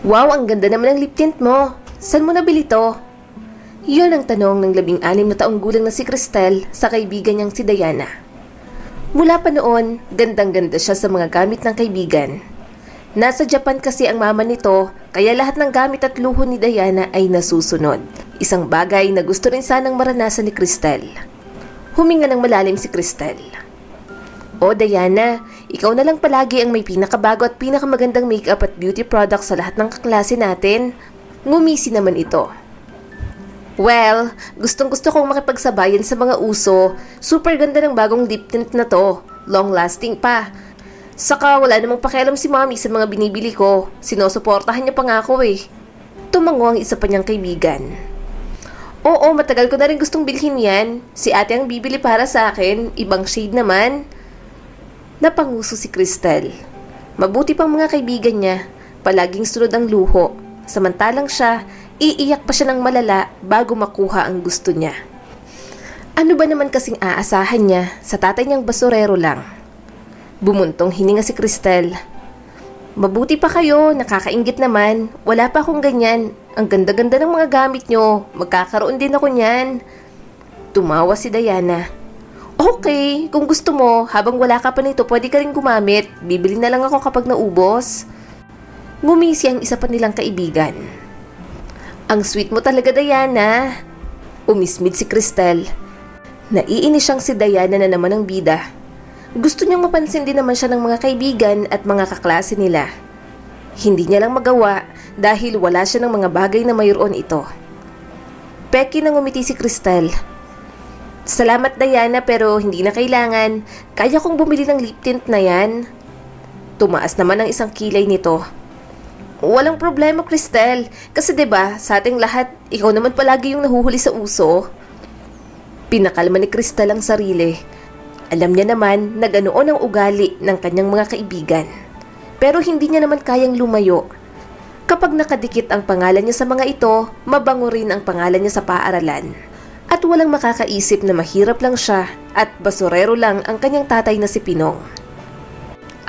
Wow, ang ganda naman ng lip tint mo. Saan mo nabili to? Yun ang tanong ng 16 na taong gulang na si Cristel sa kaibigan niyang si Diana. Mula pa noon, gandang-ganda siya sa mga gamit ng kaibigan. Nasa Japan kasi ang mama nito, kaya lahat ng gamit at luho ni Diana ay nasusunod. Isang bagay na gusto rin sanang maranasan ni Cristel. Huminga ng malalim si Cristel. O Diana, ikaw na lang palagi ang may pinakabago at pinakamagandang makeup at beauty products sa lahat ng kaklase natin. Ngumisi naman ito. Well, gustong-gusto kong makipagsabayan sa mga uso. Super ganda ng bagong lip tint na to. Long lasting pa. Saka wala namang pakialam si Mommy sa mga binibili ko. Sinusuportahan niya pa nga ako eh. Tumango ang isa pa niyang kaibigan. Oo, matagal ko na rin gustong bilhin yan. Si ate ang bibili para sa akin. Ibang shade naman. Napanguso si Cristel. Mabuti pang mga kaibigan niya. Palaging sunod ang luho. Samantalang siya, iiyak pa siya ng malala bago makuha ang gusto niya. Ano ba naman kasing aasahan niya sa tatay niyang basurero lang? Bumuntong hininga si Cristel. Mabuti pa kayo, nakakainggit naman. Wala pa akong ganyan. Ang ganda-ganda ng mga gamit niyo. Magkakaroon din ako niyan. Tumawa si Diana. Okay, kung gusto mo, habang wala ka pa nito, pwede ka rin gumamit. Bibili na lang ako kapag naubos. Ngumisi ang isa pa nilang kaibigan. Ang sweet mo talaga, Diana. Umismid si Cristel. Naiinis siyang si Diana na naman ang bida. Gusto niyang mapansin din naman siya ng mga kaibigan at mga kaklase nila. Hindi niya lang magawa dahil wala siya ng mga bagay na mayroon ito. Peki nang umiti si Cristel. Salamat Diana pero hindi na kailangan. Kaya kong bumili ng lip tint na yan. Tumaas naman ang isang kilay nito. Walang problema, Cristel. Kasi 'di ba, sa ating lahat, ikaw naman palagi yung nahuhuli sa uso. Pinakalma ni Cristel ang sarili. Alam niya naman na ganoon ang ugali ng kanyang mga kaibigan. Pero hindi niya naman kayang lumayo. Kapag nakadikit ang pangalan niya sa mga ito, mabango rin ang pangalan niya sa paaralan. At walang makakaisip na mahirap lang siya at basurero lang ang kanyang tatay na si Pinong.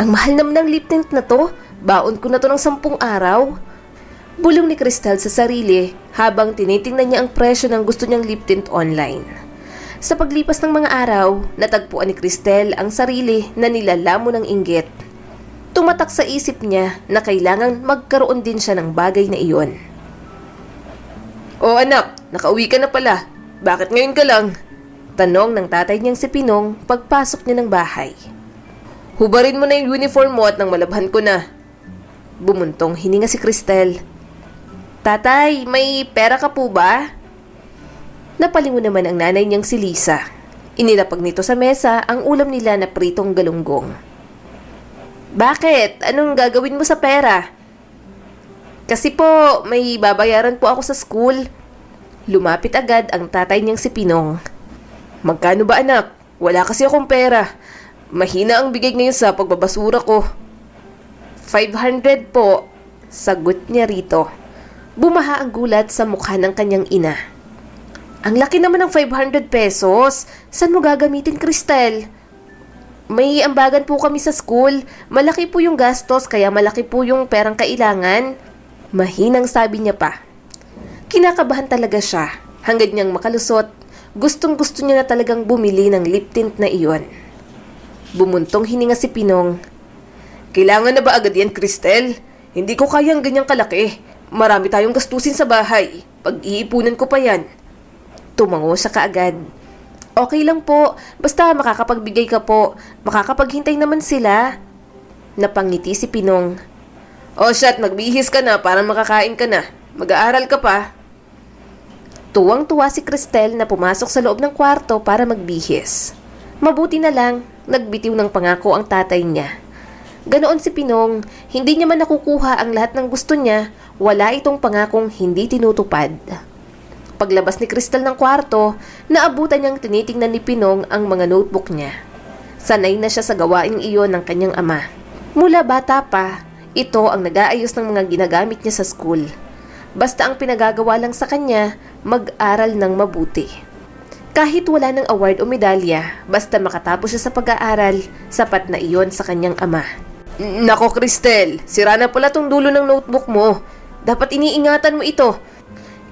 Ang mahal naman ng lip tint na to. Baon ko na to ng 10 araw. Bulong ni Cristel sa sarili habang tinitingnan niya ang presyo ng gusto niyang lip tint online. Sa paglipas ng mga araw, natagpuan ni Cristel ang sarili na nilalamo ng inggit. Tumatak sa isip niya na kailangan magkaroon din siya ng bagay na iyon. O anak, nakauwi ka na pala. Bakit ngayon ka lang? Tanong ng tatay niyang si Pinong pagpasok niya ng bahay. Hubarin mo na yung uniform mo at nang malabhan ko na. Bumuntong hininga si Cristel. Tatay, may pera ka po ba? Napalingon naman ang nanay niyang si Lisa. Inilapag nito sa mesa ang ulam nila na pritong galunggong. Bakit? Anong gagawin mo sa pera? Kasi po, may babayaran po ako sa school. Lumapit agad ang tatay niyang si Pinong. Magkano ba anak? Wala kasi akong pera. Mahina ang bigay ngayon sa pagbabasura ko. 500 po, sagot niya rito. Bumaha ang gulat sa mukha ng kanyang ina. Ang laki naman ng 500 pesos. Saan mo gagamitin, Cristel? May ambagan po kami sa school. Malaki po yung gastos kaya malaki po yung perang kailangan. Mahinang sabi niya pa. Kinakabahan talaga siya. Hanggang niyang makalusot, gustong-gusto niya na talagang bumili ng lip tint na iyon. Bumuntong hininga si Pinong. Kailangan na ba agad yan, Cristel? Hindi ko kayang ganyang kalaki. Marami tayong gastusin sa bahay. Pag-iipunan ko pa yan. Tumango siya kaagad. Okay lang po. Basta makakapagbigay ka po. Makakapaghintay naman sila. Napangiti si Pinong. O shit, magbihis ka na para makakain ka na. Mag-aaral ka pa. Tuwang-tuwa si Cristel na pumasok sa loob ng kwarto para magbihis. Mabuti na lang, nagbitiw ng pangako ang tatay niya. Ganoon si Pinong, hindi niya man nakukuha ang lahat ng gusto niya, wala itong pangakong hindi tinutupad. Paglabas ni Cristel ng kwarto, naabutan niyang tinitingnan ni Pinong ang mga notebook niya. Sanay na siya sa gawaing iyon ng kanyang ama. Mula bata pa, ito ang nag-aayos ng mga ginagamit niya sa school. Basta ang pinagagawa lang sa kanya, mag-aral ng mabuti. Kahit wala ng award o medalya, basta makatapos siya sa pag-aaral, sapat na iyon sa kanyang ama. Nako Cristel, sira na pala tong dulo ng notebook mo. Dapat iniingatan mo ito.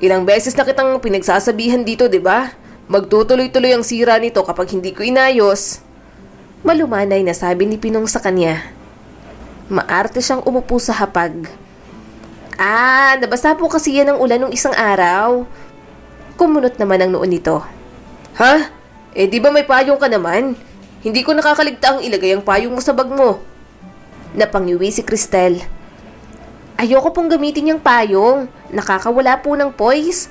Ilang beses na kitang pinagsasabihan dito, di ba? Magtutuloy-tuloy ang sira nito kapag hindi ko inayos. Malumanay na sabi ni Pinong sa kanya. Maarte siyang umupo sa hapag. Nabasa po kasi yan ng ulan nung isang araw. Kumunot naman ang noon nito. Ha? Di ba may payong ka naman? Hindi ko nakakaligtaang ilagay ang payong mo sa bag mo. Napangiwi si Cristel. Ayoko pong gamitin yung payong. Nakakawala po ng poise.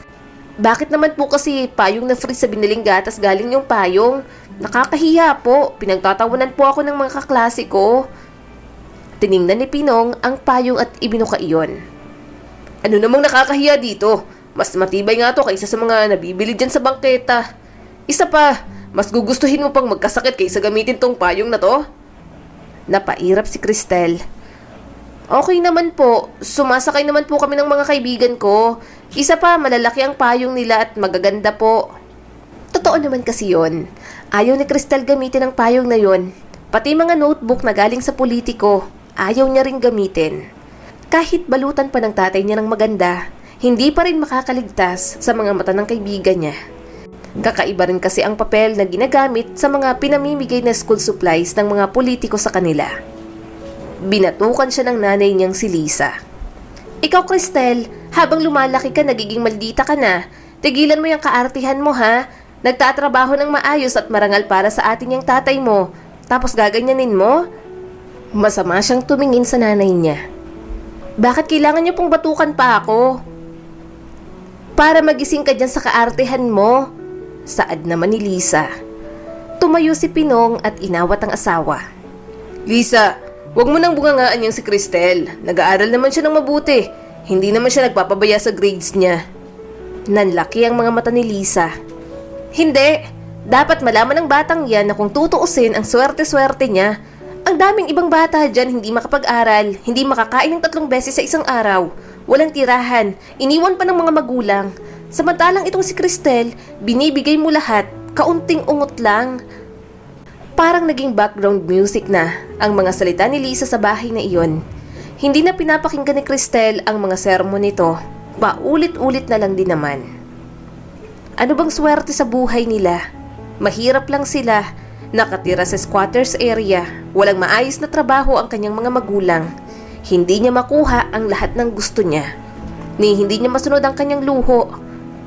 Bakit naman po kasi payong na free sa biniling gatas galing yung payong? Nakakahiya po. Pinagtatawanan po ako ng mga kaklase ko. Tiningnan ni Pinong ang payong at ibinuka iyon. Ano namang nakakahiya dito? Mas matibay nga to kaysa sa mga nabibili dyan sa bangketa. Isa pa, mas gugustuhin mo pang magkasakit kaysa gamitin tong payong na to? Napairap si Cristel. Okay naman po, sumasakay naman po kami ng mga kaibigan ko. Isa pa, malalaki ang payong nila at magaganda po. Totoo naman kasi yon. Ayaw ni Cristel gamitin ang payong na yon. Pati mga notebook na galing sa politiko, ayaw niya ring gamitin. Kahit balutan pa ng tatay niya ng maganda, hindi pa rin makakaligtas sa mga mata ng kaibigan niya. Kakaiba rin kasi ang papel na ginagamit sa mga pinamimigay na school supplies ng mga politiko sa kanila. Binatukan siya ng nanay niyang si Lisa. Ikaw, Cristel, habang lumalaki ka nagiging maldita ka na. Tigilan mo yung kaartihan mo, ha? Nagtatrabaho ng maayos at marangal para sa atin yung tatay mo. Tapos gaganyanin mo? Masama siyang tumingin sa nanay niya. Bakit kailangan niyo pong batukan pa ako? Para magising ka dyan sa kaartehan mo. Saad naman ni Lisa. Tumayo si Pinong at inawat ang asawa. Lisa, huwag mo nang bungangaan yung si Cristel. Nag-aaral naman siya ng mabuti. Hindi naman siya nagpapabaya sa grades niya. Nanlaki ang mga mata ni Lisa. Hindi. Dapat malaman ng batang yan na kung tutuusin ang swerte-swerte niya. Ang daming ibang bata dyan hindi makapag-aral, hindi makakain ng 3 beses sa isang araw, walang tirahan, iniwan pa ng mga magulang. Samantalang itong si Cristel, binibigay mo lahat, kaunting ungot lang. Parang naging background music na ang mga salita ni Lisa sa bahay na iyon. Hindi na pinapakinggan ni Cristel ang mga sermon nito, paulit-ulit na lang din naman. Ano bang swerte sa buhay nila? Mahirap lang sila. Nakatira sa squatters area, walang maayos na trabaho ang kanyang mga magulang. Hindi niya makuha ang lahat ng gusto niya. Hindi niya masunod ang kanyang luho.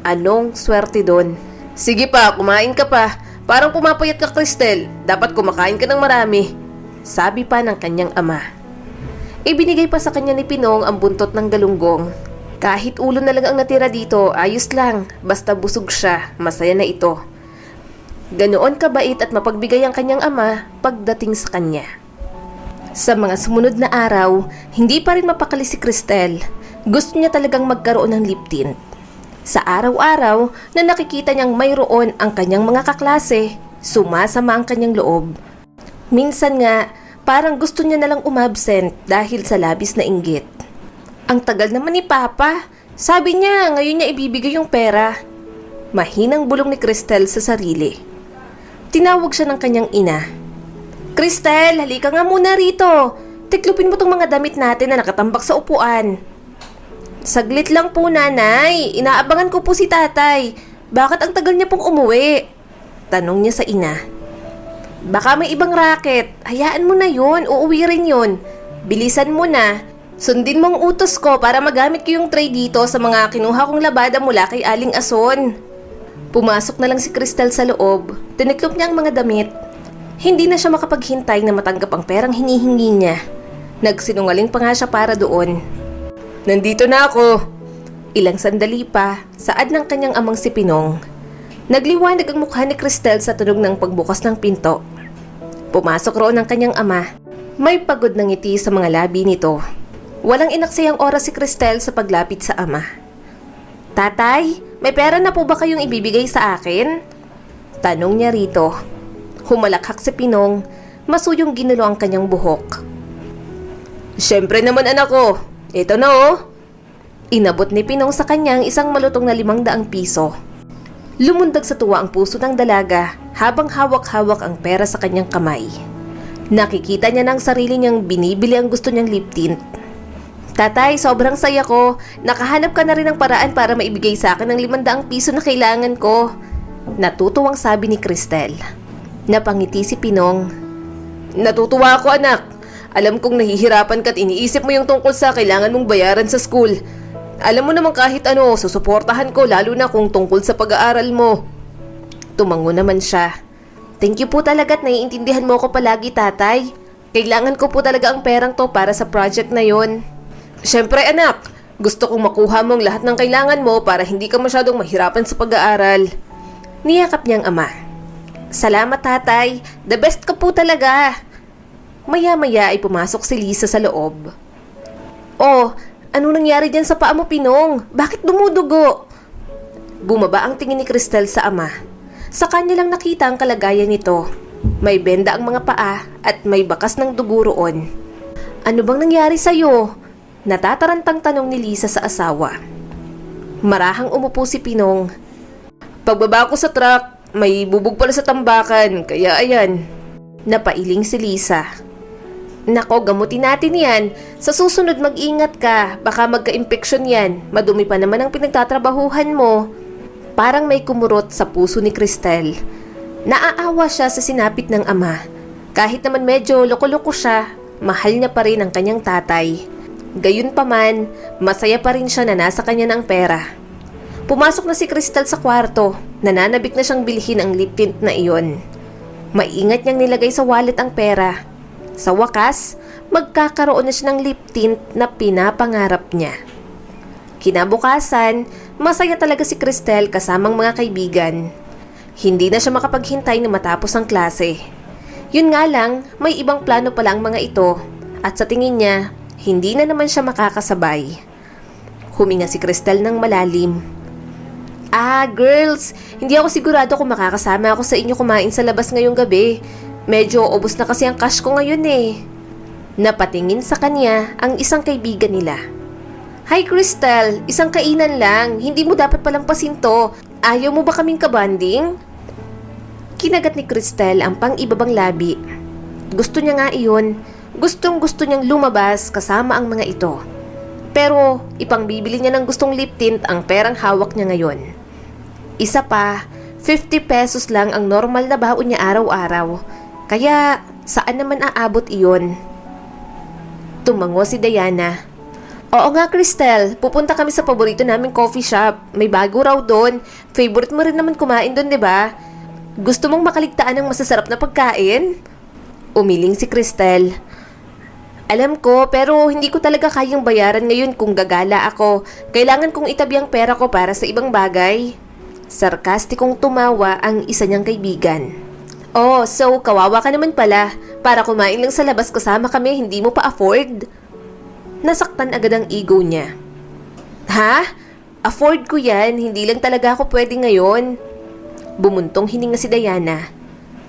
Anong swerte doon? Sige pa, kumain ka pa. Parang pumapayat ka, Cristel. Dapat kumakain ka ng marami. Sabi pa ng kanyang ama. Ibinigay pa sa kanya ni Pinong ang buntot ng galunggong. Kahit ulo na lang ang natira dito, ayos lang. Basta busog siya, masaya na ito. Ganoon kabait at mapagbigay ang kanyang ama pagdating sa kanya. Sa mga sumunod na araw, hindi pa rin mapakali si Cristel. Gusto niya talagang magkaroon ng lip tint. Sa araw-araw na nakikita niyang mayroon ang kanyang mga kaklase, sumasama ang kanyang loob. Minsan nga, parang gusto niya nalang umabsent dahil sa labis na inggit. Ang tagal naman ni Papa. Sabi niya ngayon niya ibibigay yung pera. Mahinang bulong ni Cristel sa sarili. Tinawag siya ng kanyang ina. Cristel, halika nga muna rito. Tiklupin mo tong mga damit natin na nakatambak sa upuan. Saglit lang po, nanay. Inaabangan ko po si tatay. Bakit ang tagal niya pong umuwi? Tanong niya sa ina. Baka may ibang racket. Hayaan mo na yun. Uuwi rin yun. Bilisan mo na. Sundin mong utos ko para magamit ko yung tray dito sa mga kinuha kong labada mula kay Aling Ason. Pumasok na lang si Cristel sa loob. Tiniklop niya ang mga damit. Hindi na siya makapaghintay na matanggap ang perang hinihingi niya. Nagsinungaling pa nga siya para doon. Nandito na ako. Ilang sandali pa, saad ng kanyang amang si Pinong. Nagliwanag ang mukha ni Cristel sa tunog ng pagbukas ng pinto. Pumasok roon ang kanyang ama. May pagod na ngiti sa mga labi nito. Walang inaksayang oras si Cristel sa paglapit sa ama. Tatay, may pera na po ba kayong ibibigay sa akin? Tanong niya rito. Humalakhak si Pinong, masuyong ginulo ang kanyang buhok. Siyempre naman anak ko, ito na oh. Inabot ni Pinong sa kanyang isang malutong na 500 piso. Lumundag sa tuwa ang puso ng dalaga habang hawak-hawak ang pera sa kanyang kamay. Nakikita niya ng sarili niyang binibili ang gusto niyang lip tint. Tatay, sobrang saya ko. Nakahanap ka na rin ng paraan para maibigay sa akin ng 500 piso na kailangan ko. Natutuwang sabi ni Cristel. Napangiti si Pinong. Natutuwa ako, anak. Alam kong nahihirapan ka at iniisip mo yung tungkol sa kailangan mong bayaran sa school. Alam mo naman kahit ano, susuportahan ko lalo na kung tungkol sa pag-aaral mo. Tumango naman siya. Thank you po talaga at naiintindihan mo ko palagi, tatay. Kailangan ko po talaga ang perang to para sa project na yon. Siyempre anak, gusto kong makuha mo ang lahat ng kailangan mo para hindi ka masyadong mahirapan sa pag-aaral. Niyakap niyang ama. Salamat tatay, the best ka po talaga. Maya-maya ay pumasok si Lisa sa loob. Oh, ano nangyari dyan sa paa mo, Pinong? Bakit dumudugo? Bumaba ang tingin ni Cristel sa ama. Sa kanya lang nakita ang kalagayan nito. May benda ang mga paa at may bakas ng dugo roon. Ano bang nangyari sa'yo? Natatarantang tanong ni Lisa sa asawa. Marahang umupo si Pinong. Pagbaba ko sa truck, may bubog pala sa tambakan, kaya ayan. Napailing si Lisa. Nako, gamutin natin yan. Sa susunod mag-ingat ka, baka magka-impeksyon yan. Madumi pa naman ang pinagtatrabahuhan mo. Parang may kumurot sa puso ni Cristel. Naaawa siya sa sinapit ng ama. Kahit naman medyo loko-loko siya, mahal niya pa rin ang kanyang tatay. Gayunpaman, masaya pa rin siya na nasa kanya ng pera. Pumasok na si Cristel sa kwarto. Nananabik na siyang bilhin ang lip tint na iyon. Maingat niyang nilagay sa wallet ang pera. Sa wakas, magkakaroon na siya ng lip tint na pinapangarap niya. Kinabukasan, masaya talaga si Cristel kasamang mga kaibigan. Hindi na siya makapaghintay na matapos ang klase. Yun nga lang, may ibang plano pala ang mga ito at sa tingin niya, hindi na naman siya makakasabay. Huminga si Cristel ng malalim. Girls, hindi ako sigurado kung makakasama ako sa inyo kumain sa labas ngayong gabi. Medyo ubos na kasi ang cash ko ngayon eh. Napatingin sa kanya ang isang kaibigan nila. Hi Cristel, isang kainan lang. Hindi mo dapat palampasin to. Ayaw mo ba kaming kabanding? Kinagat ni Cristel ang pang-ibabang labi. Gusto niya nga iyon. Gustong gusto niyang lumabas kasama ang mga ito. Pero ipangbibili niya ng gustong lip tint ang perang hawak niya ngayon. Isa pa, 50 pesos lang ang normal na baon niya araw-araw. Kaya saan naman aabot iyon? Tumango si Diana. Oo nga Cristel, pupunta kami sa paborito naming coffee shop. May bago raw doon. Favorite mo rin naman kumain doon, 'di ba? Gusto mong makaligtaan ng masasarap na pagkain? Umiling si Cristel. Alam ko, pero hindi ko talaga kayang bayaran ngayon kung gagala ako. Kailangan kong itabi ang pera ko para sa ibang bagay. Sarkastikong tumawa ang isa niyang kaibigan. Oh, so kawawa ka naman pala. Para kumain lang sa labas kasama kami, hindi mo pa afford? Nasaktan agad ang ego niya. Ha? Afford ko yan, hindi lang talaga ako pwede ngayon. Bumuntong hininga si Diana.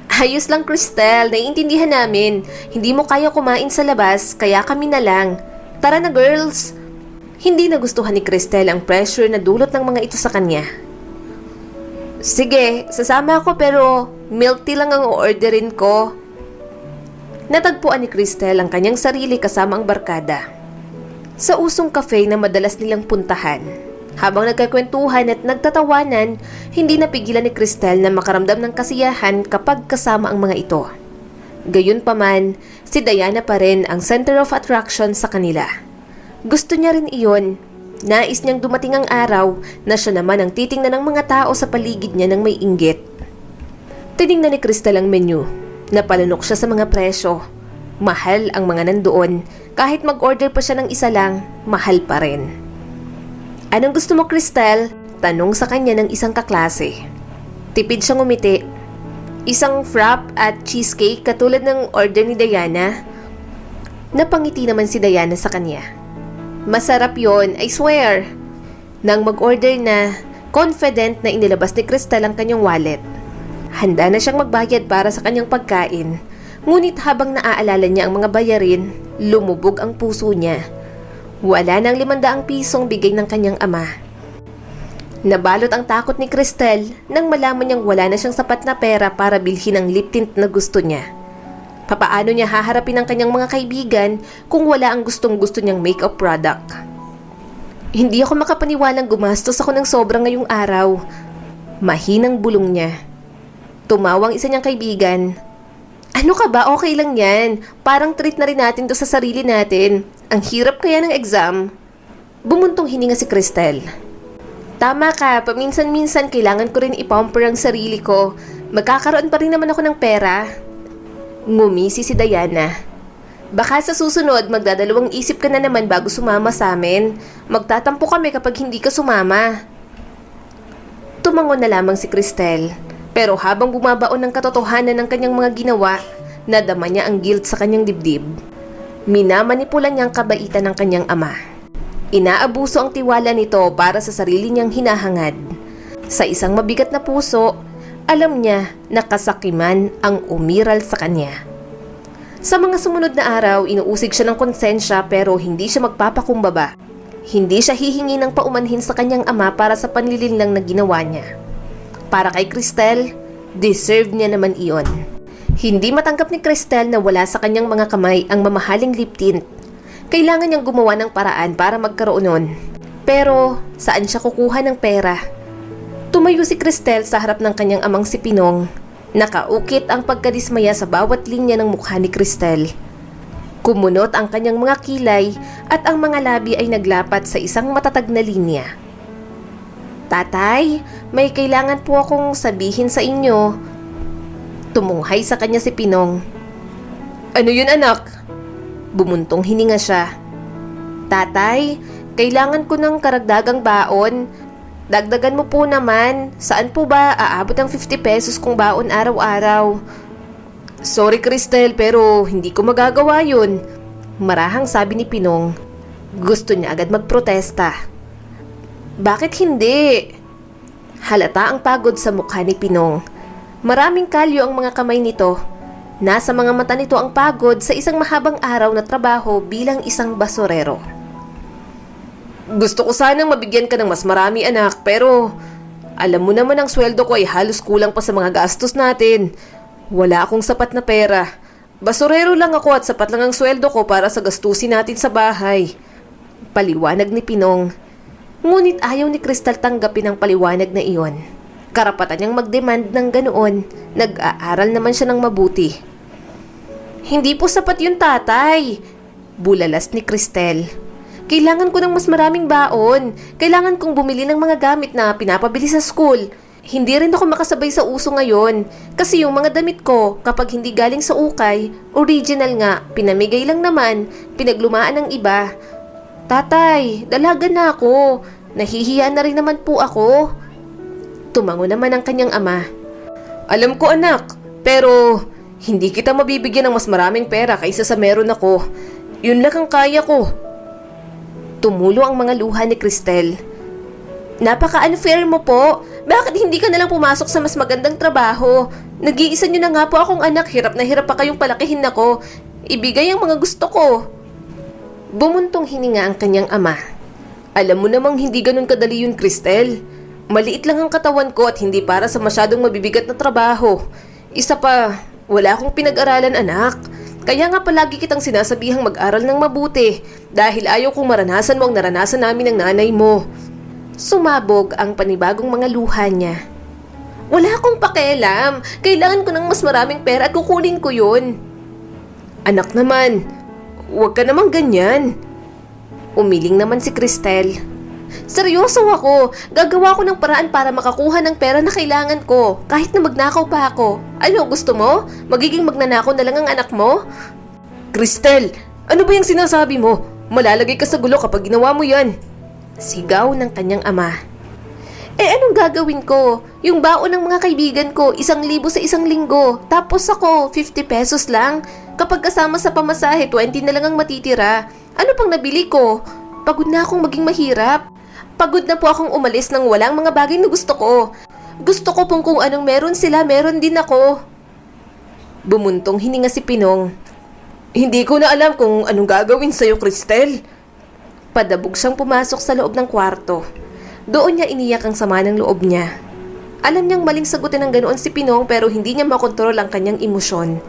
Ayos lang Cristel, naiintindihan namin. Hindi mo kaya kumain sa labas, kaya kami na lang. Tara na girls. Hindi nagustuhan ni Cristel ang pressure na dulot ng mga ito sa kanya. Sige, sasama ako pero milk tea lang ang orderin ko. Natagpuan ni Cristel ang kanyang sarili kasama ang barkada. Sa usong cafe na madalas nilang puntahan. Habang nagkakwentuhan at nagtatawanan, hindi napigilan ni Cristel na makaramdam ng kasiyahan kapag kasama ang mga ito. Gayunpaman, si Diana pa rin ang center of attraction sa kanila. Gusto niya rin iyon. Nais niyang dumating ang araw na siya naman ang titingnan ng mga tao sa paligid niya ng may inggit. Tiningnan ni Cristel ang menu. Napalunok siya sa mga presyo. Mahal ang mga nandoon. Kahit mag-order pa siya ng isa lang, mahal pa rin. Anong gusto mo, Cristel? Tanong sa kanya ng isang kaklase. Tipid siyang umiti. Isang frap at cheesecake katulad ng order ni Diana. Napangiti naman si Diana sa kanya. Masarap yon, I swear. Nang mag-order na, confident na inilabas ni Cristel ang kanyang wallet. Handa na siyang magbayad para sa kanyang pagkain. Ngunit habang naaalala niya ang mga bayarin, lumubog ang puso niya. Wala nang 500 pisong bigay ng kanyang ama. Nabalot ang takot ni Cristel nang malaman niyang wala na siyang sapat na pera para bilhin ang lip tint na gusto niya. Papaano niya haharapin ang kanyang mga kaibigan kung wala ang gustong-gusto niyang makeup product? Hindi ako makapaniwalang gumastos ako ng sobra ngayong araw. Mahinang bulong niya. Tumawang isa niyang kaibigan. Ano ka ba? Okay lang yan. Parang treat na rin natin to sa sarili natin. Ang hirap kaya ng exam. Bumuntong hininga si Cristel. Tama ka, paminsan-minsan kailangan ko rin ipamper ang sarili ko. Magkakaroon pa rin naman ako ng pera. Ngumisi si Diana. Baka sa susunod magdadalawang isip ka na naman bago sumama sa amin. Magtatampo kami kapag hindi ka sumama. Tumangon na lamang si Cristel. Pero habang bumabaon ng katotohanan ng kanyang mga ginawa, nadama niya ang guilt sa kanyang dibdib. Minamanipulan niyang kabaitan ng kanyang ama. Inaabuso ang tiwala nito para sa sarili niyang hinahangad. Sa isang mabigat na puso, alam niya na kasakiman ang umiral sa kanya. Sa mga sumunod na araw, inuusig siya ng konsensya pero hindi siya magpapakumbaba. Hindi siya hihingi ng paumanhin sa kanyang ama para sa panlilinlang na ginawa niya. Para kay Cristel, deserve niya naman iyon. Hindi matanggap ni Cristel na wala sa kanyang mga kamay ang mamahaling lip tint. Kailangan niyang gumawa ng paraan para magkaroon nun. Pero saan siya kukuha ng pera? Tumayo si Cristel sa harap ng kanyang amang si Pinong. Nakaukit ang pagkadismaya sa bawat linya ng mukha ni Cristel. Kumunot ang kanyang mga kilay at ang mga labi ay naglapat sa isang matatag na linya. Tatay, may kailangan po akong sabihin sa inyo. Tumunghay sa kanya si Pinong. Ano yun anak? Bumuntong hininga siya. Tatay, kailangan ko ng karagdagang baon. Dagdagan mo po naman. Saan po ba aabot ang 50 pesos kung baon araw-araw? Sorry Cristel, pero hindi ko magagawa yun. Marahang sabi ni Pinong. Gusto niya agad magprotesta. Bakit hindi? Halata ang pagod sa mukha ni Pinong. Maraming kalyo ang mga kamay nito. Nasa mga mata nito ang pagod sa isang mahabang araw na trabaho bilang isang basurero. Gusto ko sanang mabigyan ka ng mas marami anak, pero alam mo naman ang sweldo ko ay halos kulang pa sa mga gastos natin. Wala akong sapat na pera. Basurero lang ako at sapat lang ang sweldo ko para sa gastusin natin sa bahay. Paliwanag ni Pinong. Ngunit ayaw ni Cristel tanggapin ang paliwanag na iyon. Karapatan niyang mag-demand ng ganoon. Nag-aaral naman siya ng mabuti. Hindi po sapat yun tatay. Bulalas ni Cristel. Kailangan ko ng mas maraming baon. Kailangan kong bumili ng mga gamit na pinapabili sa school. Hindi rin ako makasabay sa uso ngayon. Kasi yung mga damit ko, kapag hindi galing sa ukay, original nga, pinamigay lang naman, pinaglumaan ng iba. Tatay, dalaga na ako. Nahihiya na rin naman po ako. Tumango naman ang kanyang ama. Alam ko anak, pero hindi kita mabibigyan ng mas maraming pera kaysa sa meron ako. Yun lang ang kaya ko. Tumulo ang mga luha ni Cristel. Napaka-unfair mo po. Bakit hindi ka nalang pumasok sa mas magandang trabaho? Nag-iisa niyo na nga po akong anak. Hirap na hirap pa kayong palakihin ako. Ibigay ang mga gusto ko. Bumuntong hininga ang kanyang ama. Alam mo namang hindi ganun kadali yun, Cristel. Maliit lang ang katawan ko at hindi para sa masyadong mabibigat na trabaho. Isa pa, wala akong pinag-aralan anak. Kaya nga palagi kitang sinasabihang mag-aral ng mabuti dahil ayaw kong maranasan mo ang naranasan namin ng nanay mo. Sumabog ang panibagong mga luha niya. Wala akong pakialam. Kailangan ko ng mas maraming pera at kukunin ko yun. Anak naman, huwag ka namang ganyan. Umiling naman si Cristel. Seryoso ako. Gagawa ko ng paraan para makakuha ng pera na kailangan ko. Kahit na magnakaw pa ako. Ano, gusto mo? Magiging magnanakaw na lang ang anak mo? Cristel, ano ba yung sinasabi mo? Malalagay ka sa gulo kapag ginawa mo yan. Sigaw ng kanyang ama. Anong gagawin ko? Yung baon ng mga kaibigan ko, 1,000 sa isang linggo. Tapos ako, 50 pesos lang. Kapag kasama sa pamasahe, 20 na lang ang matitira. Ano pang nabili ko? Pagod na akong maging mahirap. Pagod na po akong umalis nang walang mga bagay na gusto ko. Gusto ko pong kung anong meron sila, meron din ako. Bumuntong hininga si Pinong. Hindi ko na alam kung anong gagawin sa'yo, Cristel. Padabog siyang pumasok sa loob ng kwarto. Doon niya iniyak ang sama ng loob niya. Alam niyang maling sagutin ng ganoon si Pinong pero hindi niya makontrol ang kanyang emosyon.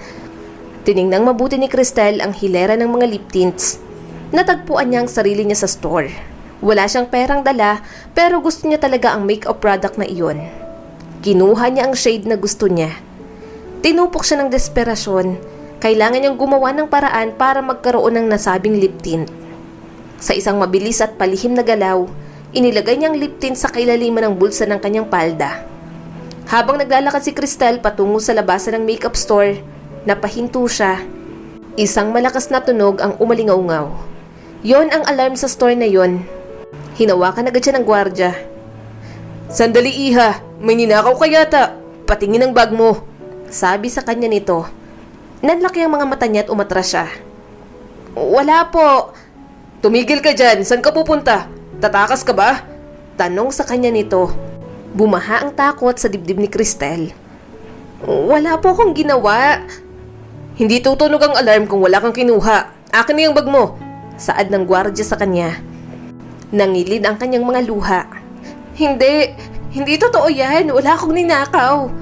Tiningnang mabuti ni Cristel ang hilera ng mga lip tints. Natagpuan niya ang sarili niya sa store. Wala siyang perang dala pero gusto niya talaga ang makeup product na iyon. Kinuha niya ang shade na gusto niya. Tinupok siya ng desperasyon. Kailangan niyang gumawa ng paraan para magkaroon ng nasabing lip tint. Sa isang mabilis at palihim na galaw, inilagay niyang lip tint sa kailaliman ng bulsa ng kanyang palda. Habang naglalakad si Cristel patungo sa labasan ng makeup store, napahinto siya. Isang malakas na tunog ang umalingaw-ngaw. Yon ang alarm sa store na yon. Hinawakan agad siya ng gwardya. "Sandali, iha, may ninakaw ka yata. Patingin ang bag mo," sabi sa kanya nito. Nanlaki ang mga mata niya at umatras siya. "Wala po." "Tumigil ka dyan, saan ka pupunta? Tatakas ka ba?" tanong sa kanya nito. Bumaha ang takot sa dibdib ni Cristel. "Wala po akong ginawa." "Hindi tutunog ang alarm kung wala kang kinuha. Akin na yung bag mo," saad ng gwardya sa kanya. Nangilid ang kanyang mga luha. Hindi totoo yan. Wala akong ninakaw."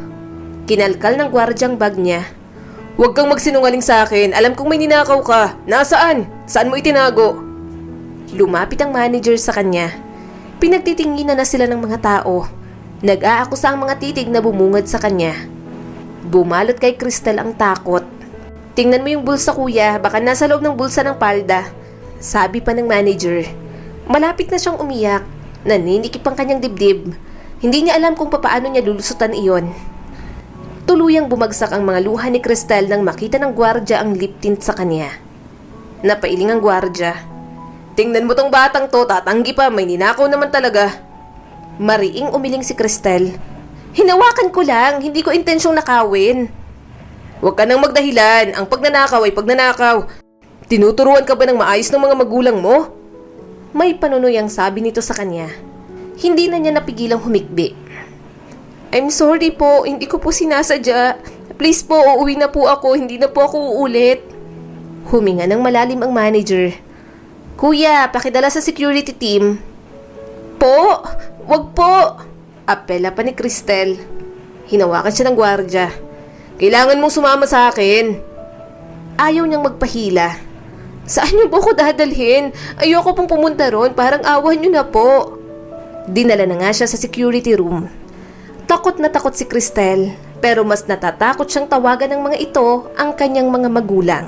Kinalkal ng gwardyang bag niya. "Huwag kang magsinungaling sa akin. Alam kong may ninakaw ka. Nasaan? Saan mo itinago?" Lumapit ang manager sa kanya. Pinagtitinginan na sila ng mga tao. Nag-aakusa ang mga titig na bumungad sa kanya. Bumalot kay Cristel ang takot. "Tingnan mo yung bulsa, kuya. Baka nasa loob ng bulsa ng palda," sabi pa ng manager. Malapit na siyang umiyak. Naninikip ang kanyang dibdib. Hindi niya alam kung papaano niya lulusutan iyon. Tuluyang bumagsak ang mga luha ni Cristel nang makita ng gwardya ang lip tint sa kanya. Napailing ang gwardya. "Tingnan mo tong batang to, tatanggi pa, may ninakaw naman talaga." Mariing umiling si Cristel. "Hinawakan ko lang, hindi ko intensyong nakawin." "Huwag ka nang magdahilan, ang pagnanakaw ay pagnanakaw. Tinuturuan ka ba ng maayos ng mga magulang mo?" May panunuyang sabi nito sa kanya. Hindi na niya napigilang humikbi. "I'm sorry po, hindi ko po sinasadya. Please po, uuwi na po ako, hindi na po ako uulit." Huminga ng malalim ang manager. "Kuya, pakidala sa security team." "Po, wag po," apela pa ni Cristel. Hinawakan siya ng gwardya. "Kailangan mong sumama sa akin." Ayaw niyang magpahila. "Saan niyo po ako dadalhin? Ayoko pong pumunta ron, parang awan niyo na po." Dinala na nga siya sa security room. Takot na takot si Cristel, pero mas natatakot siyang tawagan ng mga ito ang kanyang mga magulang.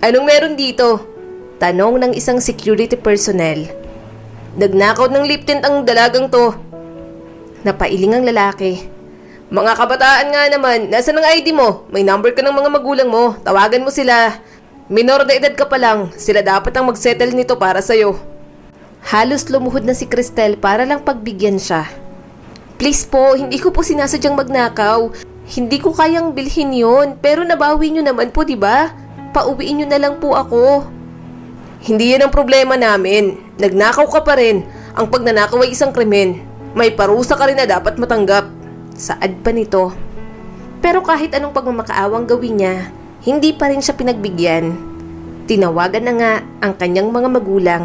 "Anong meron dito?" tanong ng isang security personnel. "Nagnakaw ng lip tint ang dalagang to." Napailing ang lalaki. "Mga kabataan nga naman, nasaan ang ID mo? May number ka ng mga magulang mo, tawagan mo sila. Minor na edad ka pa lang, sila dapat ang magsettle nito para sa'yo." Halos lumuhod na si Cristel para lang pagbigyan siya. "Please po, hindi ko po sinasadyang magnakaw. Hindi ko kayang bilhin yon, pero nabawi nyo naman po, di ba? Pauwiin nyo na lang po ako." "Hindi yan ang problema namin. Nagnakaw ka pa rin. Ang pagnanakaw ay isang krimen. May parusa ka rin na dapat matanggap," saad pa nito. Pero kahit anong pagmamakaawang gawin niya, hindi pa rin siya pinagbigyan. Tinawagan na nga ang kanyang mga magulang.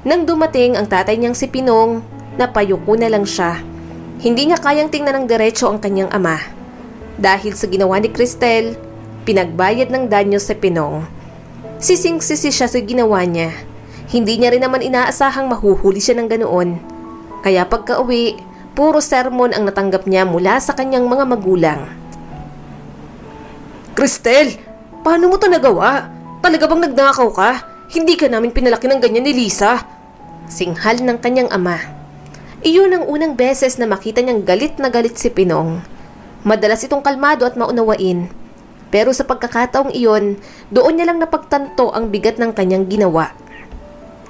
Nang dumating ang tatay niyang si Pinong, napayuko na lang siya. Hindi niya kayang tingnan ng diretso ang kanyang ama. Dahil sa ginawa ni Cristel, pinagbayad ng danyo sa Pinong. Sising-sisi siya sa ginawa niya. Hindi niya rin naman inaasahang mahuhuli siya ng ganoon. Kaya pagka-uwi, puro sermon ang natanggap niya mula sa kanyang mga magulang. "Cristel, paano mo to nagawa? Talaga bang nagnakaw ka? Hindi ka namin pinalaki ng ganyan ni Lisa." Singhal ng kanyang ama. Iyon ang unang beses na makita niyang galit na galit si Pinong. Madalas itong kalmado at maunawain. Pero sa pagkakataong iyon, doon niya lang napagtanto ang bigat ng kanyang ginawa.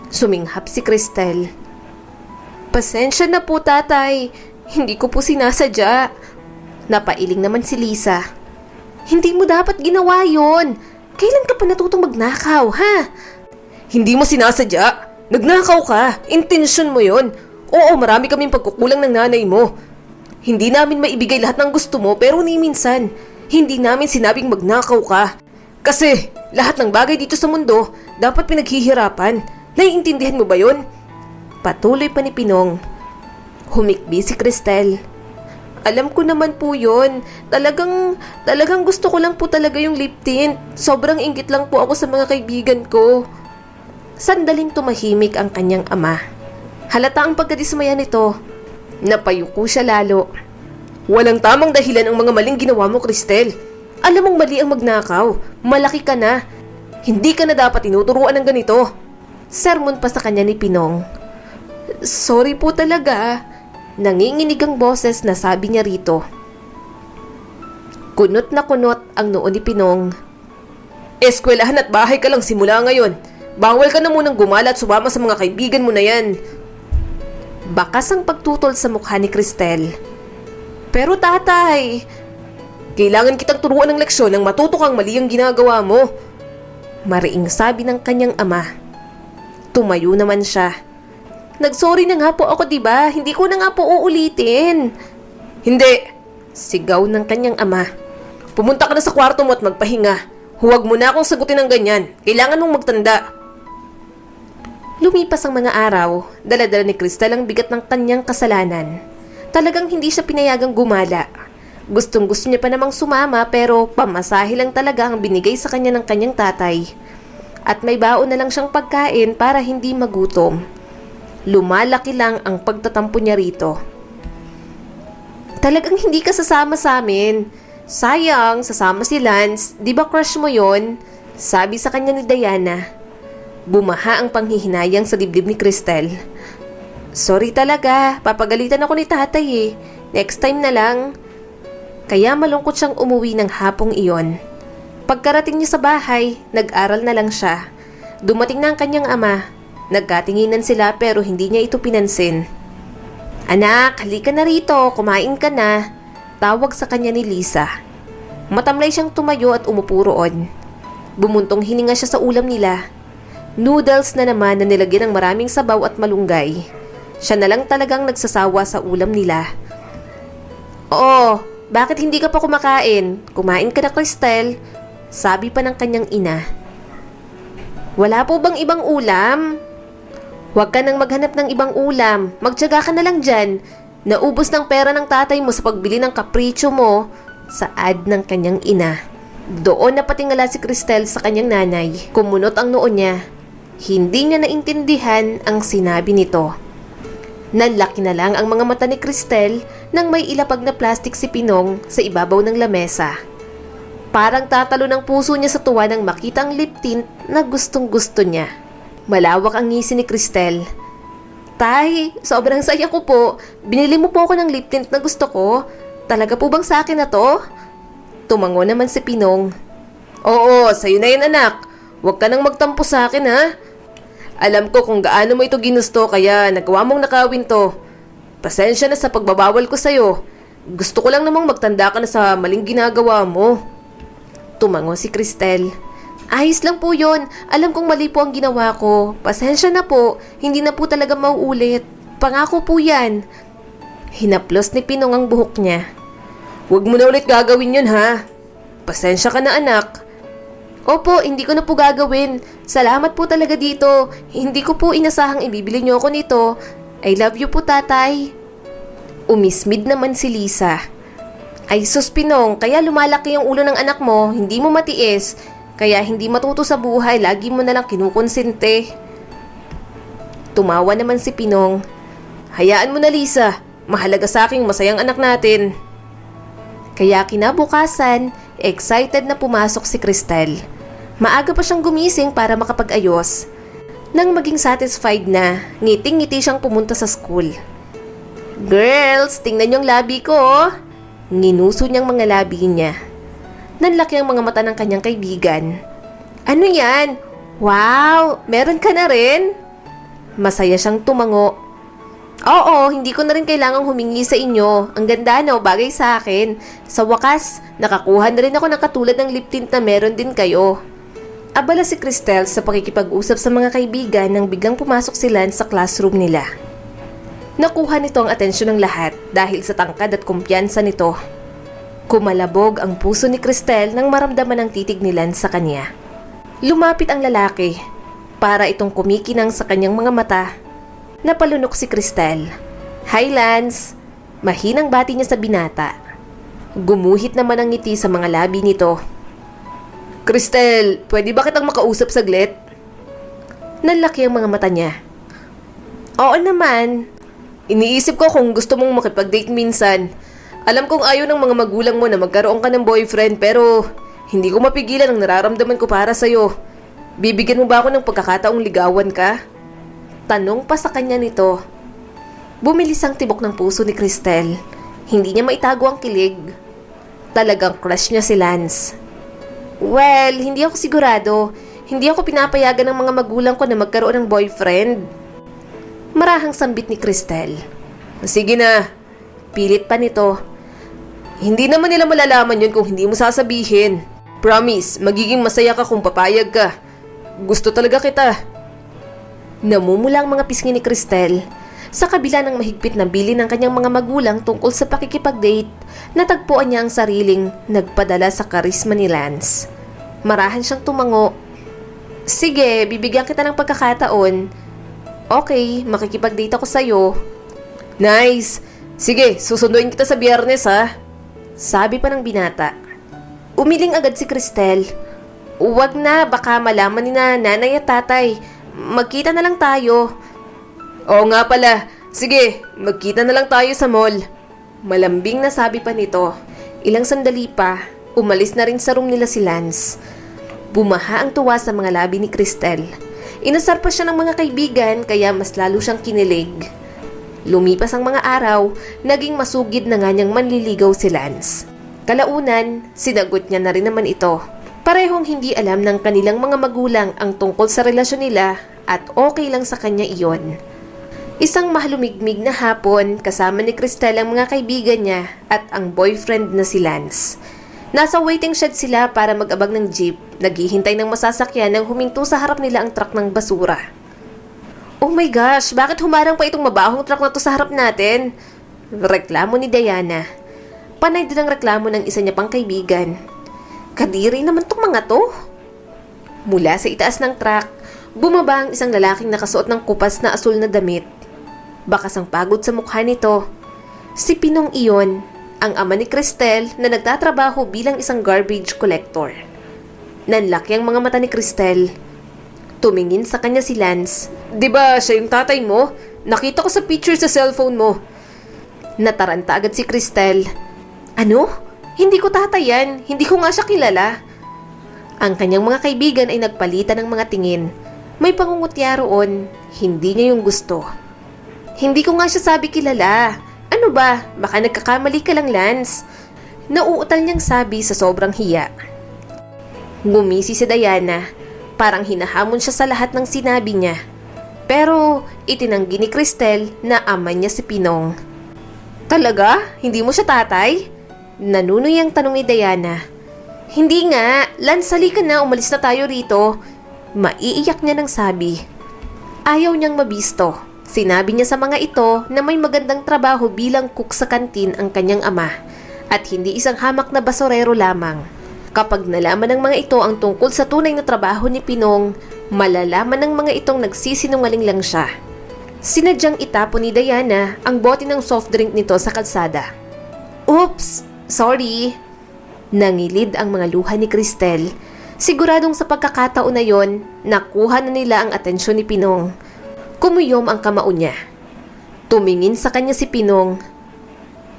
Suminghap si Cristel. "Pasensya na po, tatay. Hindi ko po sinasadya." Napailing naman si Lisa. "Hindi mo dapat ginawa yon. Kailan ka pa natutong magnakaw, ha?" "Hindi mo sinasadya. Nagnakaw ka. Intensyon mo yon. Oo, marami kaming pagkukulang ng nanay mo. Hindi namin maibigay lahat ng gusto mo, pero ni minsan, hindi namin sinabing magnakaw ka. Kasi lahat ng bagay dito sa mundo dapat pinaghihirapan. Naiintindihan mo ba yon?" Patuloy pa ni Pinong. Humikbi si Cristel. Alam ko naman po yun. Talagang gusto ko lang po talaga yung lip tint. Sobrang inggit lang po ako sa mga kaibigan ko. Sandaling tumahimik ang kanyang ama. Halata ang pagkadismaya nito. Napayuko siya lalo. Walang tamang dahilan ang mga maling ginawa mo, Cristel. Alam mong mali ang magnakaw. Malaki ka na. Hindi ka na dapat tinuturuan ng ganito. Sermon pa sa kanya ni Pinong. Sorry po talaga. Nanginginig ang boses na sabi niya rito. Kunot na kunot ang noo ni Pinong. Eskwelahan at bahay ka lang simula ngayon. Bawal ka na munang gumala at sumama sa mga kaibigan mo na yan. Bakas ang pagtutol sa mukha ni Cristel. Pero tatay, kailangan kitang turuan ng leksyon nang matuto kang mali ang ginagawa mo. Mariing sabi ng kanyang ama. Tumayo naman siya. Nagsorry na nga po ako, diba? Hindi ko na nga po uulitin. Hindi! Sigaw ng kanyang ama. Pumunta ka na sa kwarto mo at magpahinga. Huwag mo na akong sagutin ng ganyan. Kailangan mong magtanda. Lumipas ang mga araw, dala-dala ni Cristel ang bigat ng kanyang kasalanan. Talagang hindi siya pinayagang gumala. Gustong-gusto niya pa namang sumama pero pamasahe lang talaga ang binigay sa kanya ng kanyang tatay. At may baon na lang siyang pagkain para hindi magutom. Lumalaki lang ang pagtatampo niya rito. Talagang hindi ka sasama sa amin. Sayang, sasama si Lance. Di ba crush mo yon? Sabi sa kanya ni Diana. Bumaha ang panghihinayang sa dibdib ni Cristel. Sorry talaga, papagalitan ako ni tatay eh. Next time na lang. Kaya malungkot siyang umuwi ng hapong iyon. Pagkarating niya sa bahay, nag-aral na lang siya. Dumating na ang kanyang ama. Nagkatinginan sila pero hindi niya ito pinansin. Anak, halika na rito, kumain ka na. Tawag sa kanya ni Lisa. Matamlay siyang tumayo at umupo roon. Bumuntong hininga siya sa ulam nila. Noodles na naman na nilagyan ng maraming sabaw at malunggay. Siya na lang talagang nagsasawa sa ulam nila. Oo, bakit hindi ka pa kumakain? Kumain ka na, Cristel. Sabi pa ng kanyang ina. Wala po bang ibang ulam? Huwag ka nang maghanap ng ibang ulam. Magtiyaga ka na lang dyan. Naubos ng pera ng tatay mo sa pagbili ng kapritsyo mo. Saad ng kanyang ina. Doon napatingala si Cristel sa kanyang nanay. Kumunot ang noo niya. Hindi niya naintindihan ang sinabi nito. Nanlaki na lang ang mga mata ni Cristel nang may ilapag na plastik si Pinong sa ibabaw ng lamesa. Parang tatalo ng puso niya sa tuwa nang makita ang lip tint na gustong-gusto niya. Malawak ang ngisi ni Cristel. Tay, sobrang saya ko po. Binili mo po ako ng lip tint na gusto ko. Talaga po bang sa akin na to? Tumango naman si Pinong. Oo, sa'yo na yun anak. Huwag ka nang magtampo sa akin ha. Alam ko kung gaano mo ito ginusto kaya nagawa mong nakawin to. Pasensya na sa pagbabawal ko sa'yo. Gusto ko lang namang magtanda ka na sa maling ginagawa mo. Tumango si Cristel. Ayos lang po yon. Alam kong mali po ang ginawa ko. Pasensya na po. Hindi na po talaga mauulit. Pangako po yan. Hinaplos ni Pinong ang buhok niya. Huwag mo na ulit gagawin yun ha. Pasensya ka na anak. Opo, hindi ko na po gagawin. Salamat po talaga dito. Hindi ko po inasahang ibibili niyo ako nito. I love you po tatay. Umismid naman si Lisa. Ay sus Pinong, kaya lumalaki yung ulo ng anak mo, hindi mo matiis. Kaya hindi matuto sa buhay, lagi mo na lang kinukonsente. Tumawa naman si Pinong. Hayaan mo na Lisa, mahalaga sa aking masayang anak natin. Kaya kinabukasan, excited na pumasok si Cristel. Maaga pa siyang gumising para makapag-ayos. Nang maging satisfied na, ngiting-ngiti siyang pumunta sa school. Girls, tingnan yung labi ko oh. Nginuso niyang mga labi niya. Nanlaki ang mga mata ng kanyang kaibigan. Ano yan? Wow, meron ka na rin? Masaya siyang tumango. Oo, hindi ko na rin kailangang humingi sa inyo. Ang ganda no, bagay sa akin. Sa wakas, nakakuha na rin ako ng katulad ng lip tint na meron din kayo. Abala si Cristel sa pakikipag-usap sa mga kaibigan nang biglang pumasok si Lance sa classroom nila. Nakuha nito ang atensyon ng lahat dahil sa tangkad at kumpiyansa nito. Kumalabog ang puso ni Cristel nang maramdaman ang titig ni Lance sa kanya. Lumapit ang lalaki para itong kumikinang sa kanyang mga mata. Napalunok si Cristel. Hi Lance! Mahinang bati niya sa binata. Gumuhit naman ang ngiti sa mga labi nito. Cristel, pwede ba kitang makausap saglit? Nanlaki ang mga mata niya. Oo naman. Iniisip ko kung gusto mong makipag-date minsan. Alam kong ayaw ng mga magulang mo na magkaroon ka ng boyfriend pero hindi ko mapigilan ang nararamdaman ko para sa'yo. Bibigyan mo ba ako ng pagkakataong ligawan ka? Tanong pa sa kanya nito. Bumilis ang tibok ng puso ni Cristel. Hindi niya maitago ang kilig. Talagang crush niya si Lance. Well, hindi ako sigurado. Hindi ako pinapayagan ng mga magulang ko na magkaroon ng boyfriend. Marahang sambit ni Cristel. Sige na. Pilit pa nito. Hindi naman nila malalaman yun kung hindi mo sasabihin. Promise, magiging masaya ka kung papayag ka. Gusto talaga kita. Namumula ang mga pisngi ni Cristel. Sa kabila ng mahigpit na bili ng kanyang mga magulang tungkol sa pakikipag-date, natagpuan niya ang sariling nagpadala sa karisma ni Lance. Marahan siyang tumango. Sige, bibigyan kita ng pagkakataon. Okay, makikipag-date ako sa'yo. Nice! Sige, susunduin kita sa Biyernes ha. Sabi pa ng binata. Umiling agad si Cristel. Huwag na, baka malaman ni na nanay at tatay. Magkita na lang tayo. Oo nga pala. Sige, magkita na lang tayo sa mall. Malambing na sabi pa nito. Ilang sandali pa, umalis na rin sa room nila si Lance. Bumaha ang tuwa sa mga labi ni Cristel. Inasar pa siya ng mga kaibigan kaya mas lalo siyang kinilig. Lumipas ang mga araw, naging masugid na nga niyang manliligaw si Lance. Kalaunan, sinagot niya na rin naman ito. Parehong hindi alam ng kanilang mga magulang ang tungkol sa relasyon nila at okay lang sa kanya iyon. Isang mahalumigmig na hapon, kasama ni Cristel ang mga kaibigan niya at ang boyfriend na si Lance. Nasa waiting shed sila para mag-abang ng jeep, naghihintay ng masasakyan nang huminto sa harap nila ang truck ng basura. Oh my gosh, bakit humarang pa itong mabahong truck na to sa harap natin? Reklamo ni Diana. Panay din ang reklamo ng isa niya pang kaibigan. Kadiri naman tong mga to. Mula sa itaas ng truck, bumaba ang isang lalaking nakasuot ng kupas na asul na damit. Bakas ang pagod sa mukha nito. Si Pinong iyon, ang ama ni Cristel na nagtatrabaho bilang isang garbage collector. Nanlaki ang mga mata ni Cristel. Tumingin sa kanya si Lance. Diba siya yung tatay mo? Nakita ko sa picture sa cellphone mo. Nataranta agad si Cristel. Ano? Hindi ko tatay yan. Hindi ko nga siya kilala. Ang kanyang mga kaibigan ay nagpalitan ng mga tingin. May pangungutya roon. Hindi niya yung gusto. Hindi ko nga siya sabi kilala. Ano ba? Baka nagkakamali ka lang, Lance. Nauutal niyang sabi sa sobrang hiya. Ngumisi si Diana. Parang hinahamon siya sa lahat ng sinabi niya. Pero itinanggi ni Cristel na ama niya si Pinong. Talaga? Hindi mo siya tatay? Nanunoy ang tanong ni Diana. Hindi nga. Lance, halika na. Umalis na tayo rito. Maiiyak niya ng sabi. Ayaw niyang mabisto. Sinabi niya sa mga ito na may magandang trabaho bilang cook sa kantin ang kanyang ama at hindi isang hamak na basurero lamang. Kapag nalaman ng mga ito ang tungkol sa tunay na trabaho ni Pinong, malalaman ng mga itong nagsisinungaling lang siya. Sinadyang itapon ni Diana ang bote ng soft drink nito sa kalsada. Oops! Sorry! Nangilid ang mga luha ni Cristel. Siguradong sa pagkakataon na yon, nakuha na nila ang atensyon ni Pinong. Kumuyom ang kamao niya. Tumingin sa kanya si Pinong.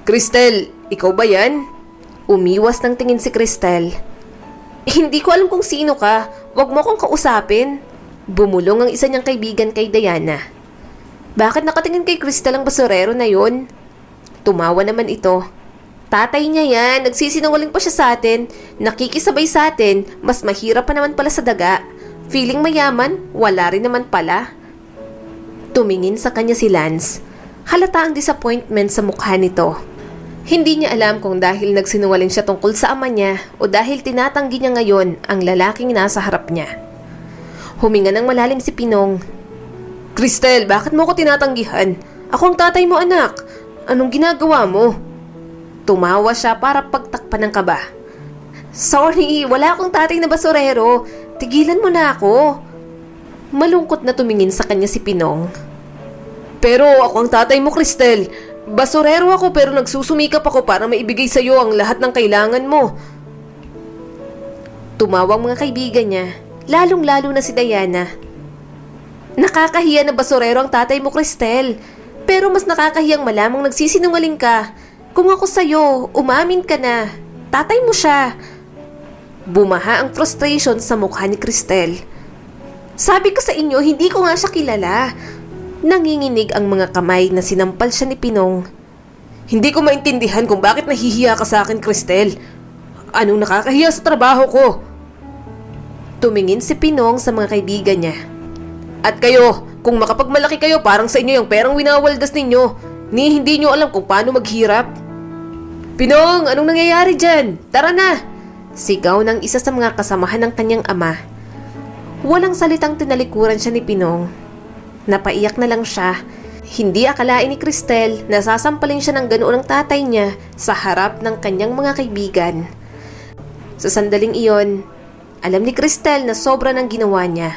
Cristel, ikaw ba yan? Umiwas ng tingin si Cristel. Hindi ko alam kung sino ka. Huwag mo akong kausapin. Bumulong ang isa niyang kaibigan kay Diana. Bakit nakatingin kay Cristel ang basurero na yon? Tumawa naman ito. Tatay niya yan. Nagsisinungaling pa siya sa atin. Nakikisabay sa atin. Mas mahirap pa naman pala sa daga. Feeling mayaman, wala rin naman pala. Tumingin sa kanya si Lance. Halata ang disappointment sa mukha nito. Hindi niya alam kung dahil nagsinungaling siya tungkol sa ama niya o dahil tinatanggi niya ngayon ang lalaking nasa harap niya. Huminga ng malalim si Pinong. Cristel, bakit mo ko tinatanggihan? Ako ang tatay mo, anak. Anong ginagawa mo? Tumawa siya para pagtakpan ng kaba. Sorry, wala akong tatay na basurero. Tigilan mo na ako. Malungkot na tumingin sa kanya si Pinong. Pero ako ang tatay mo, Cristel. Basurero ako pero nagsusumikap ako para maibigay sa'yo ang lahat ng kailangan mo. Tumawang mga kaibigan niya, lalong-lalo na si Diana. Nakakahiya na basurero ang tatay mo, Cristel. Pero mas nakakahiyang malamang nagsisinungaling ka. Kung ako sa'yo, umamin ka na. Tatay mo siya. Bumaha ang frustration sa mukha ni Cristel. Sabi ko sa inyo, hindi ko nga siya kilala. Nanginginig ang mga kamay na sinampal siya ni Pinong. Hindi ko maintindihan kung bakit nahihiya ka sa akin, Cristel. Anong nakakahiya sa trabaho ko? Tumingin si Pinong sa mga kaibigan niya. At kayo, kung makapagmalaki kayo, parang sa inyo yung perang winawaldas ninyo. Hindi nyo alam kung paano maghirap. Pinong, anong nangyayari dyan? Tara na! Sigaw ng isa sa mga kasamahan ng kanyang ama. Walang salitang tinalikuran siya ni Pinong. Napaiyak na lang siya. Hindi akalain ni Cristel na sasampalin siya ng ganoon ng tatay niya sa harap ng kanyang mga kaibigan. Sa sandaling iyon, alam ni Cristel na sobra ng ginawa niya.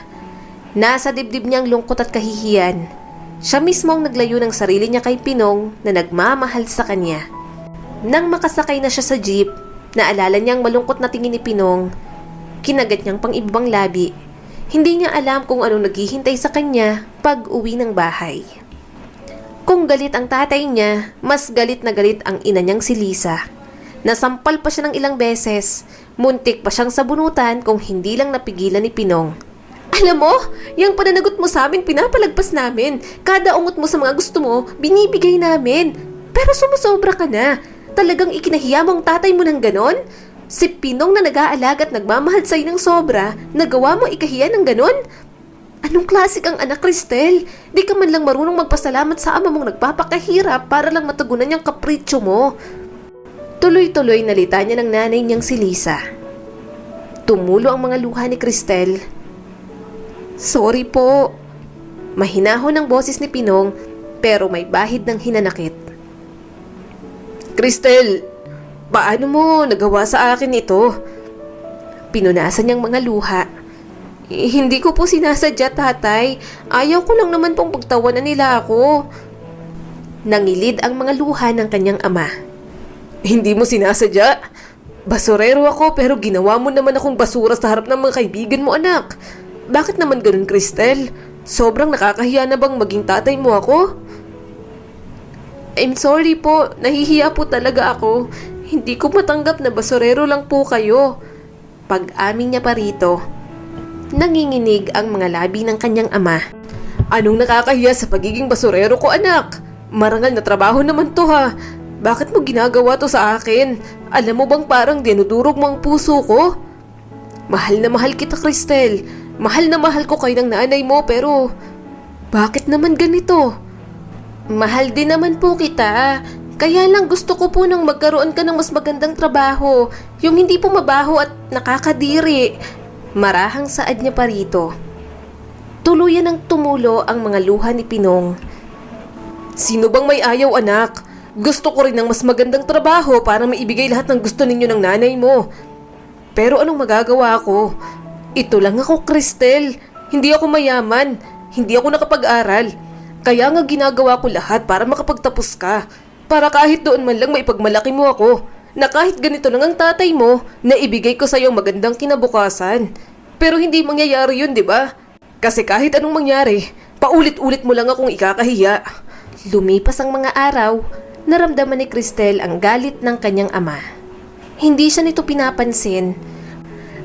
Nasa dibdib niyang lungkot at kahihiyan. Siya mismo ang naglayo ng sarili niya kay Pinong na nagmamahal sa kanya. Nang makasakay na siya sa jeep, naalala niyang malungkot na tingin ni Pinong. Kinagat niyang pang-ibang labi. Hindi niya alam kung anong naghihintay sa kanya pag uwi ng bahay. Kung galit ang tatay niya, mas galit na galit ang ina niyang si Lisa. Nasampal pa siya ng ilang beses. Muntik pa siyang sabunutan kung hindi lang napigilan ni Pinong. Alam mo, yung pananagot mo sa amin, pinapalagpas namin. Kada ungot mo sa mga gusto mo, binibigay namin. Pero sumusobra ka na. Talagang ikinahiya mo ang tatay mo ng ganon? Si Pinong na nag-aalaga at nagmamahal sa'yo ng sobra, nagawa mo ikahiya ng ganon? Anong klasik ang anak, Cristel? Di ka man lang marunong magpasalamat sa ama mong nagpapakahirap para lang matugunan yung kapritsyo mo. Tuloy-tuloy nalita niya ng nanay niyang si Lisa. Tumulo ang mga luha ni Cristel. Sorry po. Mahinahon ang boses ni Pinong pero may bahid ng hinanakit. Cristel, paano mo nagawa sa akin ito? Pinunasan niyang mga luha. Hindi ko po sinasadya, tatay. Ayaw ko lang naman pong pagtawanan nila ako. Nangilid ang mga luha ng kanyang ama. Hindi mo sinasadya? Basurero ako pero ginawa mo naman akong basura sa harap ng mga kaibigan mo, anak. Bakit naman ganun, Cristel? Sobrang nakakahiya na bang maging tatay mo ako? I'm sorry po, nahihiya po talaga ako. Hindi ko matanggap na basurero lang po kayo. Pag-amin niya pa rito. Nanginginig ang mga labi ng kanyang ama. Anong nakakahiya sa pagiging basurero ko, anak? Marangal na trabaho naman to, ha. Bakit mo ginagawa to sa akin? Alam mo bang parang dinudurog mo ang puso ko? Mahal na mahal kita, Cristel. Mahal na mahal ko kayo ng nanay mo pero bakit naman ganito? Mahal din naman po kita. Kaya lang gusto ko po nang magkaroon ka ng mas magandang trabaho. Yung hindi po mabaho at nakakadiri. Marahang saad niya pa rito. Tuluyan ng tumulo ang mga luha ni Pinong. Sino bang may ayaw, anak? Gusto ko rin ng mas magandang trabaho para maibigay lahat ng gusto ninyo ng nanay mo. Pero anong magagawa ko? Ito lang ako, Cristel. Hindi ako mayaman. Hindi ako nakapag-aral. Kaya nga ginagawa ko lahat para makapagtapos ka. Para kahit doon man lang maipagmalaki mo ako. Na kahit ganito lang ang tatay mo, na ibigay ko sa iyo magandang kinabukasan. Pero hindi mangyayari yun, di ba? Kasi kahit anong mangyari, paulit-ulit mo lang akong ikakahiya. Lumipas ang mga araw, naramdaman ni Cristel ang galit ng kanyang ama. Hindi siya nito pinapansin.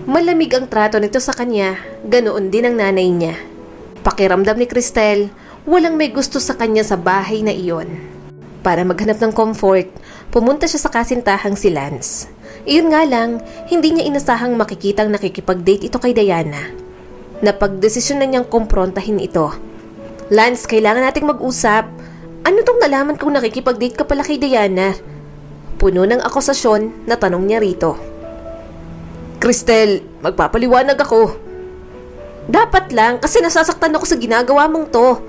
Malamig ang trato nito sa kanya, ganoon din ang nanay niya. Pakiramdam ni Cristel, walang may gusto sa kanya sa bahay na iyon. Para maghanap ng comfort, pumunta siya sa kasintahang si Lance. Iyon nga lang, hindi niya inasahang makikitang nakikipag-date ito kay Diana. Napagdesisyon na niyang kumprontahin ito. Lance, kailangan nating mag-usap. Ano tong nalaman kung nakikipag-date ka pala kay Diana? Puno ng akusasyon na tanong niya rito. Cristel, magpapaliwanag ako. Dapat lang kasi nasasaktan ako sa ginagawa mong to.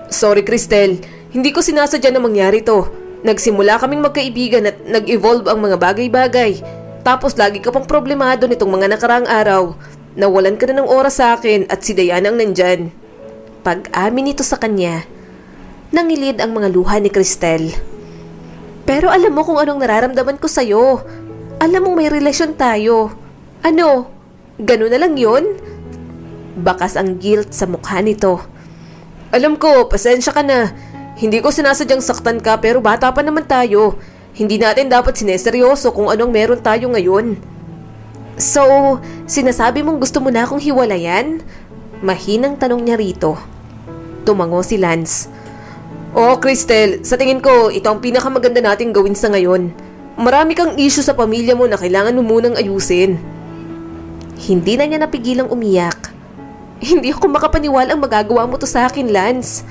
Sorry, Cristel. Hindi ko sinasadya na mangyari to. Nagsimula kaming magkaibigan at nag-evolve ang mga bagay-bagay. Tapos lagi ka pang problemado nitong mga nakaraang araw. Nawalan ka na ng oras sa akin at si Diana ang nandyan. Pag-amin nito sa kanya, nangilid ang mga luha ni Cristel. Pero alam mo kung anong nararamdaman ko sa'yo. Alam mong may relasyon tayo. Ano? Ganun na lang yun? Bakas ang guilt sa mukha nito. Alam ko, pasensya ka na. Hindi ko sinasadyang saktan ka pero bata pa naman tayo. Hindi natin dapat sineseryoso kung anong meron tayo ngayon. So, sinasabi mong gusto mo na akong hiwalayan? Mahinang tanong niya rito. Tumango si Lance. Oh, Cristel, sa tingin ko, ito ang pinakamaganda nating gawin sa ngayon. Marami kang issue sa pamilya mo na kailangan mo munang ayusin. Hindi na niya napigilang umiyak. Hindi ako makapaniwalang magagawa mo to sa akin, Lance.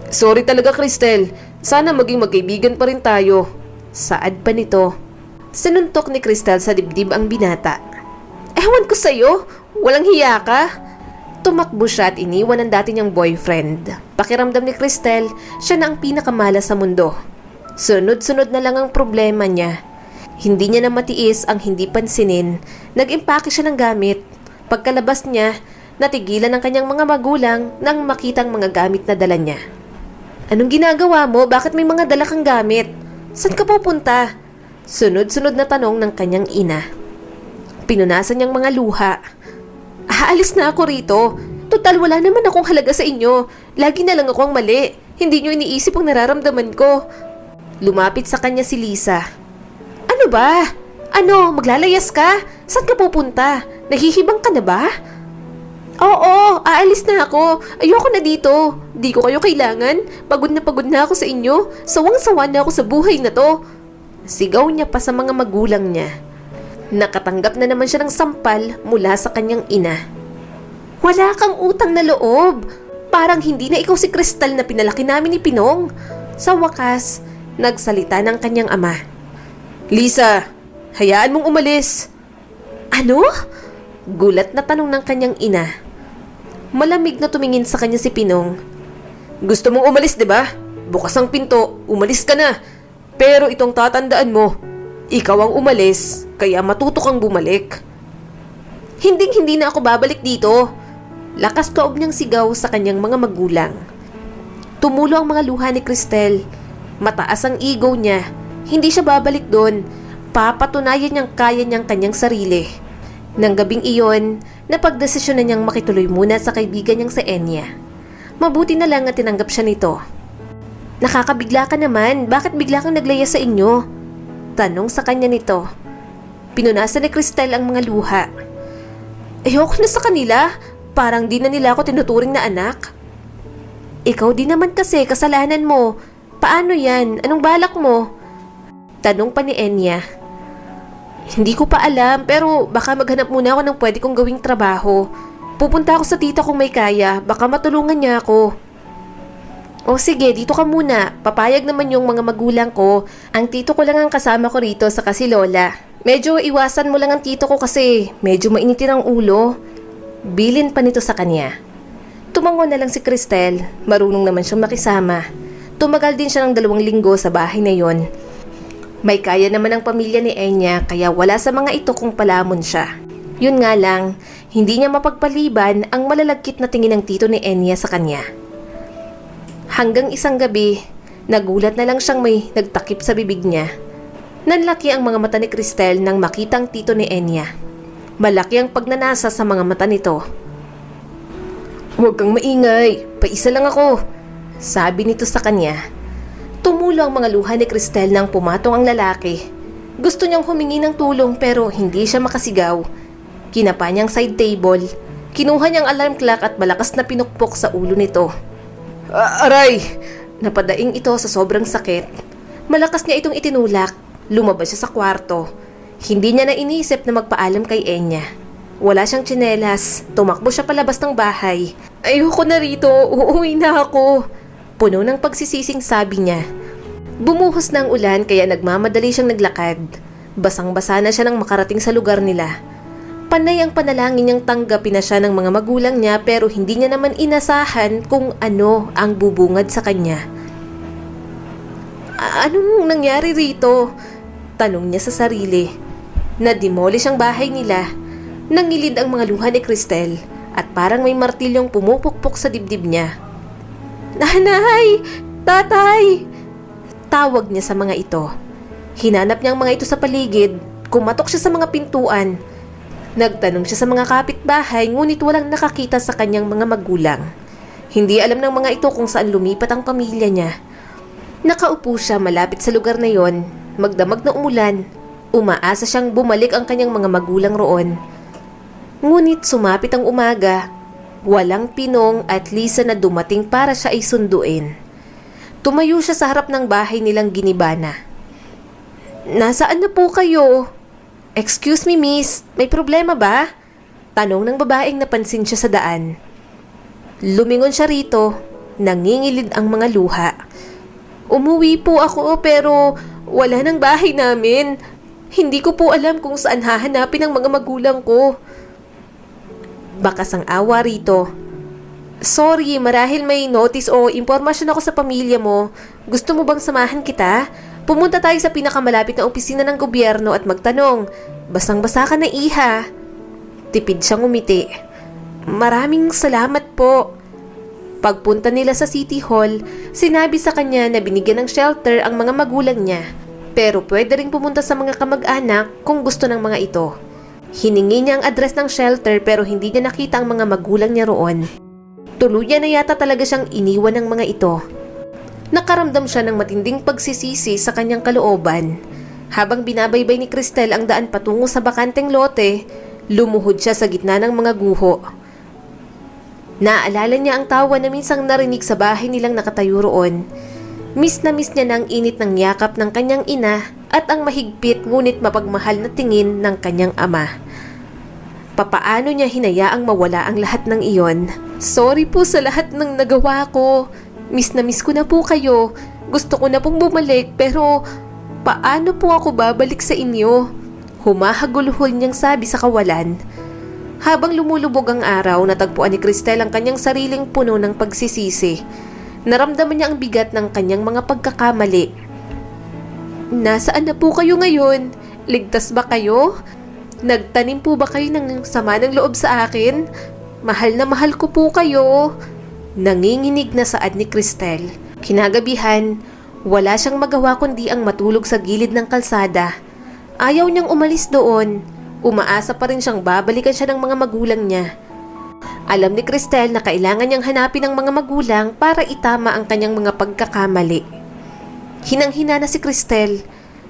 Sorry talaga, Cristel. Sana maging magkaibigan pa rin tayo. Saad pa nito. Sinuntok ni Cristel sa dibdib ang binata. Ewan ko sa'yo, walang hiya ka. Tumakbo siya at iniwan ang dati niyang boyfriend. Pakiramdam ni Cristel, siya na ang pinakamalas sa mundo. Sunod-sunod na lang ang problema niya. Hindi niya na matiis ang hindi pansinin. Nag-impake siya ng gamit. Pagkalabas niya, natigilan ng kanyang mga magulang nang makitang mga gamit na dala niya. Anong ginagawa mo? Bakit may mga dala kang gamit? Saan ka pupunta? Sunod-sunod na tanong ng kanyang ina. Pinunasan niyang mga luha. Aalis na ako rito. Total wala naman akong halaga sa inyo. Lagi na lang ako ang mali. Hindi niyo iniisip ang nararamdaman ko. Lumapit sa kanya si Lisa. Ano ba? Ano, maglalayas ka? Saan ka pupunta? Nahihibang ka na ba? Oo, aalis na ako. Ayoko na dito. Di ko kayo kailangan. Pagod na ako sa inyo. Sawang-sawa na ako sa buhay na to. Sigaw niya pa sa mga magulang niya. Nakatanggap na naman siya ng sampal mula sa kanyang ina. Wala kang utang na loob. Parang hindi na ikaw si Cristel na pinalaki namin ni Pinong. Sa wakas, nagsalita ng kanyang ama. Lisa, hayaan mong umalis. Ano? Gulat na tanong ng kanyang ina. Malamig na tumingin sa kanya si Pinong. Gusto mong umalis, 'di ba? Bukas ang pinto, umalis ka na. Pero itong tatandaan mo, ikaw ang umalis, kaya matuto kang bumalik. Hindi na ako babalik dito. Lakas loob niyang sigaw sa kanyang mga magulang. Tumulo ang mga luha ni Cristel. Mataas ang ego niya. Hindi siya babalik doon. Papatunayan niyang kaya niyang kanyang sarili. Nang gabing iyon, napagdesisyon na niyang makituloy muna sa kaibigan niyang si Enya. Mabuti na lang at tinanggap siya nito. Nakakabigla ka naman, bakit bigla kang naglaya sa inyo? Tanong sa kanya nito. Pinunasan ni Cristel ang mga luha. Ayoko na sa kanila, parang di na nila ako tinuturing na anak. Ikaw din naman kasi, kasalanan mo. Paano yan? Anong balak mo? Tanong pa ni Enya. Hindi ko pa alam, pero baka maghanap muna ako ng pwede kong gawing trabaho. Pupunta ako sa tita kung may kaya, baka matulungan niya ako. O sige, dito ka muna. Papayag naman yung mga magulang ko. Ang tito ko lang ang kasama ko rito sa kasi lola. Medyo iwasan mo lang ang tito ko kasi medyo mainitin ang ulo. Bilin pa nito sa kanya. Tumango na lang si Cristel. Marunong naman siyang makisama. Tumagal din siya ng 2 linggo sa bahay na yon. May kaya naman ang pamilya ni Enya kaya wala sa mga ito kung palamon siya. Yun nga lang, hindi niya mapagpaliban ang malalagkit na tingin ng tito ni Enya sa kanya. Hanggang isang gabi, nagulat na lang siyang may nagtakip sa bibig niya. Nanlaki ang mga mata ni Cristel nang makita ang tito ni Enya. Malaki ang pagnanasa sa mga mata nito. Huwag kang maingay, paisa lang ako, sabi nito sa kanya. Tumulo ang mga luha ni Cristel nang pumatong ang lalaki. Gusto niyang humingi ng tulong pero hindi siya makasigaw. Kinapa niyang side table. Kinuha niyang alarm clock at malakas na pinukpok sa ulo nito. Aray! Napadaing ito sa sobrang sakit. Malakas niya itong itinulak. Lumabas siya sa kwarto. Hindi niya na inisip na magpaalam kay Enya. Wala siyang tsinelas. Tumakbo siya palabas ng bahay. Ayoko na rito. Uuwi na ako. Puno ng pagsisising sabi niya. Bumuhos na ang ulan kaya nagmamadali siyang naglakad. Basang-basa na siya nang makarating sa lugar nila. Panay ang panalangin niyang tanggapin na siya ng mga magulang niya pero hindi niya naman inasahan kung ano ang bubungad sa kanya. Anong nangyari rito? Tanong niya sa sarili. Na-demolish ang bahay nila. Nangilid ang mga luha ni Cristel at parang may martilyong pumupukpok sa dibdib niya. Nanay! Tatay! Tawag niya sa mga ito. Hinanap niya ang mga ito sa paligid, kumatok siya sa mga pintuan. Nagtanong siya sa mga kapitbahay ngunit walang nakakita sa kanyang mga magulang. Hindi alam ng mga ito kung saan lumipat ang pamilya niya. Nakaupo siya malapit sa lugar na yon, magdamag na umulan. Umaasa siyang bumalik ang kanyang mga magulang roon. Ngunit sumapit ang umaga, walang Pinong at Lisa na dumating para siya ay sunduin. Tumayo siya sa harap ng bahay nilang ginibana. "Nasaan na po kayo?" "Excuse me, miss, may problema ba?" Tanong ng babaeng napansin siya sa daan. Lumingon siya rito, nangingilid ang mga luha. "Umuwi po ako pero wala ng bahay namin. Hindi ko po alam kung saan hahanapin ang mga magulang ko." Bakas ang awa rito. "Sorry, marahil may notice o impormasyon ako sa pamilya mo. Gusto mo bang samahan kita? Pumunta tayo sa pinakamalapit na opisina ng gobyerno at magtanong. Basang-basa ka na, iha." Tipid siyang umiti. "Maraming salamat po." Pagpunta nila sa City Hall, sinabi sa kanya na binigyan ng shelter ang mga magulang niya. Pero pwede ring pumunta sa mga kamag-anak kung gusto ng mga ito. Hiningi niya ang address ng shelter pero hindi niya nakita ang mga magulang niya roon. Tuluyan na yata talaga siyang iniwan ng mga ito. Nakaramdam siya ng matinding pagsisisi sa kanyang kalooban. Habang binabaybay ni Cristel ang daan patungo sa bakanteng lote, lumuhod siya sa gitna ng mga guho. Naalala niya ang tawa na minsang narinig sa bahay nilang nakatayo roon. Miss na miss niya ng init ng yakap ng kanyang ina at ang mahigpit ngunit mapagmahal na tingin ng kanyang ama. Papaano niya hinayaang mawala ang lahat ng iyon? "Sorry po sa lahat ng nagawa ko. Miss na miss ko na po kayo. Gusto ko na pong bumalik pero paano po ako babalik sa inyo?" Humahaguluhol niyang sabi sa kawalan. Habang lumulubog ang araw, natagpuan ni Cristel ang kanyang sariling puno ng pagsisisi. Naramdaman niya ang bigat ng kanyang mga pagkakamali. "Nasaan na po kayo ngayon? Ligtas ba kayo? Nagtanim po ba kayo ng sama ng loob sa akin? Mahal na mahal ko po kayo." Nanginginig na saad ni Cristel. Kinagabihan, wala siyang magawa kundi ang matulog sa gilid ng kalsada. Ayaw niyang umalis doon. Umaasa pa rin siyang babalikan siya ng mga magulang niya. Alam ni Cristel na kailangan niyang hanapin ang mga magulang para itama ang kanyang mga pagkakamali. Hinang-hina na si Cristel.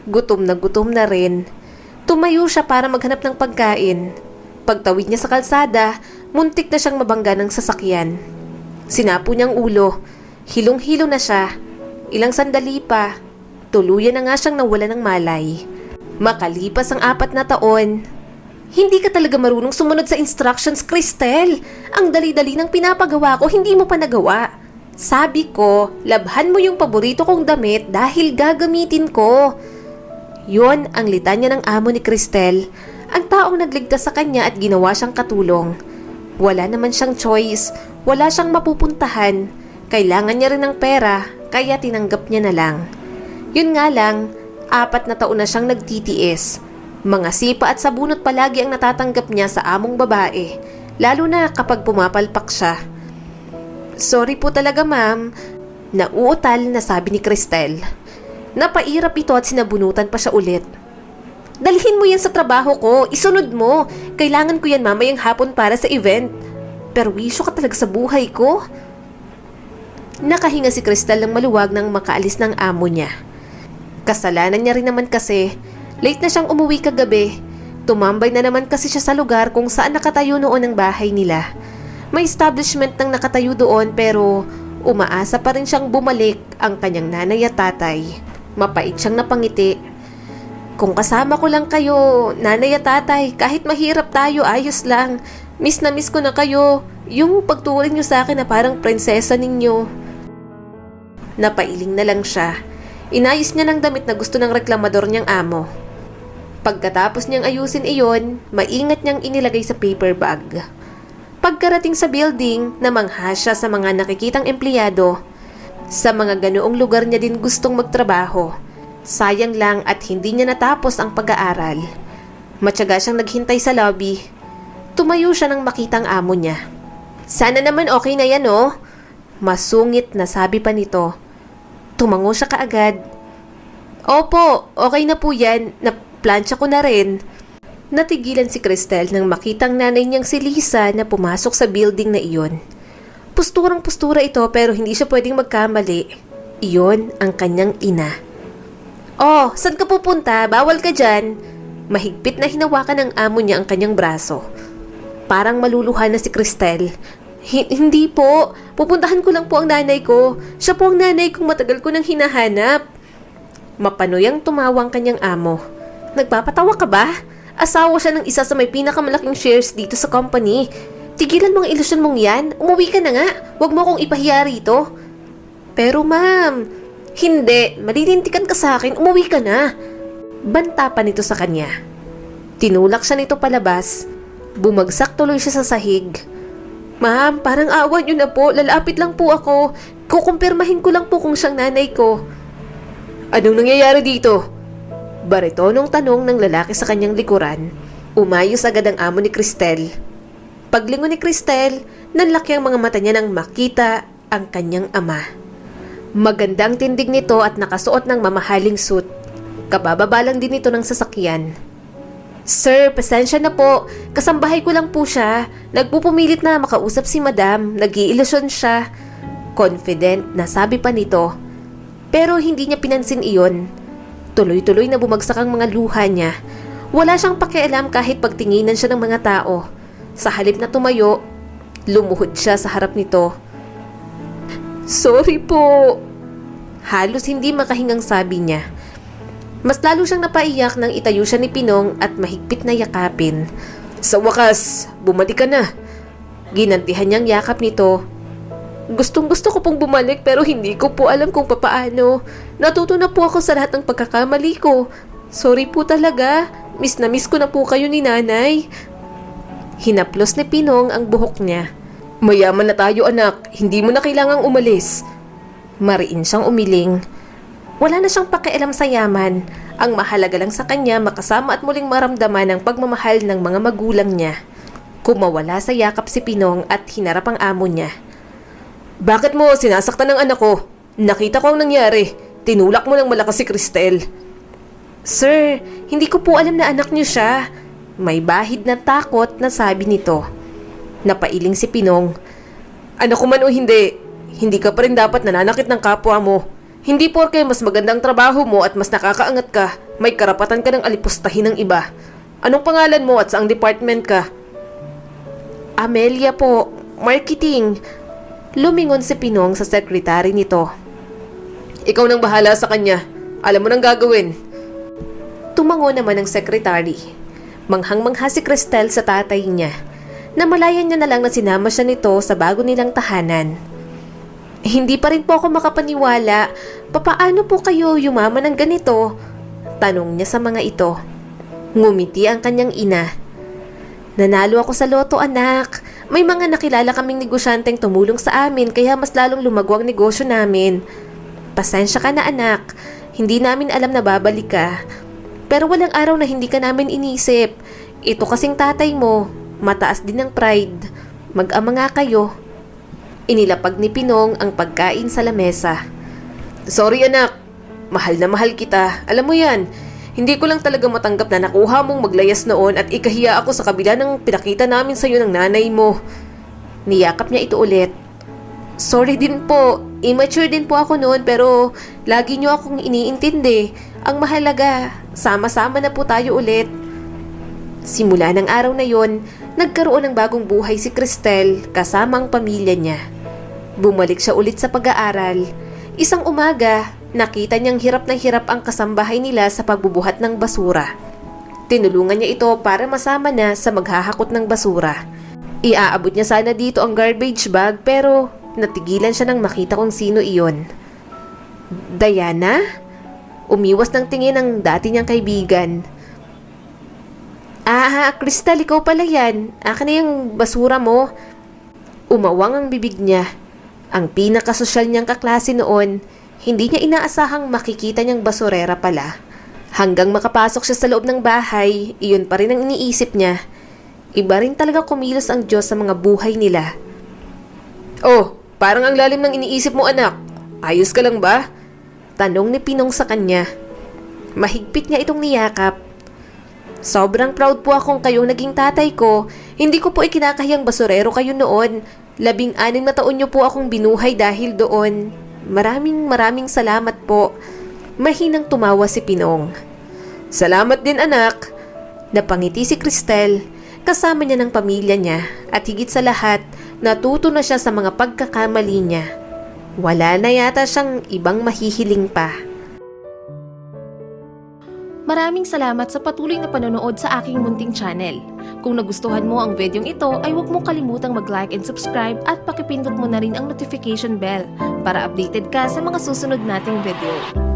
Gutom na rin. Tumayo siya para maghanap ng pagkain. Pagtawid niya sa kalsada, muntik na siyang mabangga ng sasakyan. Sinapo niyang ulo. Hilong-hilo na siya. Ilang sandali pa, tuluyan na nga siyang nawala ng malay. Makalipas ang 4 na taon. "Hindi ka talaga marunong sumunod sa instructions, Cristel. Ang dali-dali ng pinapagawa ko, hindi mo pa nagawa. Sabi ko, labhan mo yung paborito kong damit dahil gagamitin ko." Yon ang litanya ng amo ni Cristel, ang taong nagligtas sa kanya at ginawa siyang katulong. Wala naman siyang choice, wala siyang mapupuntahan. Kailangan niya rin ng pera, kaya tinanggap niya na lang. Yun nga lang, 4 na taon na siyang nagtitiis. Mga sipa at sabunot palagi ang natatanggap niya sa among babae, lalo na kapag pumapalpak siya. "Sorry po talaga, ma'am." Nauutal na sabi ni Cristel. Napairap ito at sinabunutan pa siya ulit. "Dalhin mo yan sa trabaho ko, isunod mo. Kailangan ko yan mamayang hapon para sa event. Perwisyo ka talaga sa buhay ko." Nakahinga si Cristel ng maluwag nang makaalis ng amo niya. Kasalanan niya rin naman kasi, late na siyang umuwi kagabi. Tumambay na naman kasi siya sa lugar kung saan nakatayo noon ang bahay nila. May establishment nang nakatayo doon pero umaasa pa rin siyang bumalik ang kanyang nanay at tatay. Mapait siyang napangiti. "Kung kasama ko lang kayo, nanay at tatay, kahit mahirap tayo, ayos lang. Miss na miss ko na kayo. Yung pagturing niyo sa akin na parang prinsesa ninyo." Napailing na lang siya. Inayos niya ng damit na gusto ng reklamador niyang amo. Pagkatapos niyang ayusin iyon, maingat niyang inilagay sa paper bag. Pagkarating sa building, namangha siya sa mga nakikitang empleyado. Sa mga ganoong lugar niya din gustong magtrabaho. Sayang lang at hindi niya natapos ang pag-aaral. Matyaga siyang naghintay sa lobby. Tumayo siya nang makitang amo niya. "Sana naman okay na yan, oh." Masungit na sabi pa nito. Tumango siya kaagad. Opo, okay na po yan. Naplansya ko na rin. Natigilan si Cristel nang makitang nanay niyang si Lisa na pumasok sa building na iyon. Pusturang-pustura ito pero hindi siya pwedeng magkamali. Iyon ang kanyang ina. Oh, saan ka pupunta? Bawal ka dyan. Mahigpit na hinawakan ng amo niya ang kanyang braso. Parang maluluha na si Cristel. Hindi po. Pupuntahan ko lang po ang nanay ko. Siya po ang nanay kong matagal ko nang hinahanap. Mapanuyang tumawang kanyang amo. Nagpapatawa ka ba? Asawa siya ng isa sa may pinakamalaking shares dito sa company. Tigilan mo ang ilusyon mong yan. Umuwi ka na nga. Huwag mo akong ipahiya rito. Pero ma'am, hindi. Malilintikan ka sa akin. Umuwi ka na. Banta pa nito sa kanya. Tinulak siya nito palabas. Bumagsak tuloy siya sa sahig. Ma'am, parang awa niyo na po. Lalapit lang po ako. Kukumpirmahin ko lang po kung siyang nanay ko. Anong nangyayari dito? Baritonong tanong ng lalaki sa kanyang likuran. Umayos agad ang amo ni Cristel. Paglingon ni Cristel, nanlaki ang mga mata niya nang makita ang kanyang ama. Maganda ang tindig nito at nakasuot ng mamahaling suit. Kabababa lang din ito ng sasakyan. Sir, pasensya na po. Kasambahay ko lang po siya. Nagpupumilit na makausap si madam. Nag-iilusyon siya. Confident na sabi pa nito. Pero hindi niya pinansin iyon. Tuloy-tuloy na bumagsak ang mga luha niya. Wala siyang pakialam kahit pagtinginan siya ng mga tao. Sa halip na tumayo, lumuhod siya sa harap nito. Sorry po. Halos hindi makahingang sabi niya. Mas lalo siyang napaiyak nang itayo siya ni Pinong at mahigpit na yakapin. Sa wakas, bumalik ka na. Ginantihan niyang yakap nito. Gustong-gusto ko pong bumalik pero hindi ko po alam kung papaano. Natuto na po ako sa lahat ng pagkakamali ko. Sorry po talaga. Miss na miss ko na po kayo ni nanay. Hinaplos ni Pinong ang buhok niya. Mayaman na tayo anak. Hindi mo na kailangang umalis. Mariin siyang umiling. Wala na siyang pakialam sa yaman. Ang mahalaga lang sa kanya makasama at muling maramdaman ang pagmamahal ng mga magulang niya. Kumawala sa yakap si Pinong at hinarap ang amo niya. Bakit mo sinasaktan ng anak ko? Nakita ko ang nangyari. Tinulak mo ng malakas si Cristel. Sir, hindi ko po alam na anak niyo siya. May bahid na takot na sabi nito. Napailing si Pinong. Anak ko man o hindi ka pa rin dapat nananakit ng kapwa mo. Hindi porke mas magandang trabaho mo at mas nakakaangat ka, may karapatan ka ng alipustahin ng iba. Anong pangalan mo at saang department ka? Amelia po, marketing. Lumingon si Pinong sa sekretary nito. Ikaw nang bahala sa kanya. Alam mo nang gagawin. Tumango naman ang sekretary. Manghang-mangha si Cristel sa tatay niya. Namalayan niya na lang na sinama siya nito sa bago nilang tahanan. Hindi pa rin po ako makapaniwala. Papaano po kayo yumaman ng ganito? Tanong niya sa mga ito. Ngumiti ang kanyang ina. Nanalo ako sa loto anak. May mga nakilala kaming negosyanteng tumulong sa amin kaya mas lalong lumago ang negosyo namin. Pasensya ka na anak. Hindi namin alam na babalik ka. Pero walang araw na hindi ka namin inisip. Ito kasing tatay mo. Mataas din ang pride. Mag-ama nga kayo. Inilapag ni Pinong ang pagkain sa lamesa. Sorry anak, mahal na mahal kita. Alam mo yan, hindi ko lang talaga matanggap na nakuha mong maglayas noon at ikahiya ako sa kabila ng pinakita namin sa iyo ng nanay mo. Niyakap niya ito ulit. Sorry din po, immature din po ako noon pero lagi niyo akong iniintindi. Ang mahalaga, sama-sama na po tayo ulit. Simula ng araw na yon, nagkaroon ng bagong buhay si Cristel kasama ang pamilya niya. Bumalik siya ulit sa pag-aaral. Isang umaga, nakita niyang hirap na hirap ang kasambahay nila sa pagbubuhat ng basura. Tinulungan niya ito para masama na sa maghahakot ng basura. Iaabot niya sana dito ang garbage bag pero natigilan siya nang makita kung sino iyon. Diana? Umiwas ng tingin ng dati niyang kaibigan. Cristel, ikaw pala yan. Akin na yung basura mo. Umawang ang bibig niya. Ang pinakasosyal niyang kaklase noon, hindi niya inaasahang makikita niyang basurera pala. Hanggang makapasok siya sa loob ng bahay, iyon pa rin ang iniisip niya. Iba rin talaga kumilos ang Diyos sa mga buhay nila. Oh, parang ang lalim ng iniisip mo anak. Ayos ka lang ba? Tanong ni Pinong sa kanya. Mahigpit niya itong niyakap. Sobrang proud po akong kayong naging tatay ko. Hindi ko po ikinakahiyang basurero kayo noon. 16 na taon niyo po akong binuhay dahil doon. Maraming salamat po. Mahinang tumawa si Pinong. Salamat din anak. Napangiti si Cristel. Kasama niya ng pamilya niya at higit sa lahat, natuto na siya sa mga pagkakamali niya. Wala na yata siyang ibang mahihiling pa. Maraming salamat sa patuloy na panonood sa aking munting channel. Kung nagustuhan mo ang videong ito ay huwag mong kalimutang mag-like and subscribe at pakipindot mo na rin ang notification bell para updated ka sa mga susunod nating video.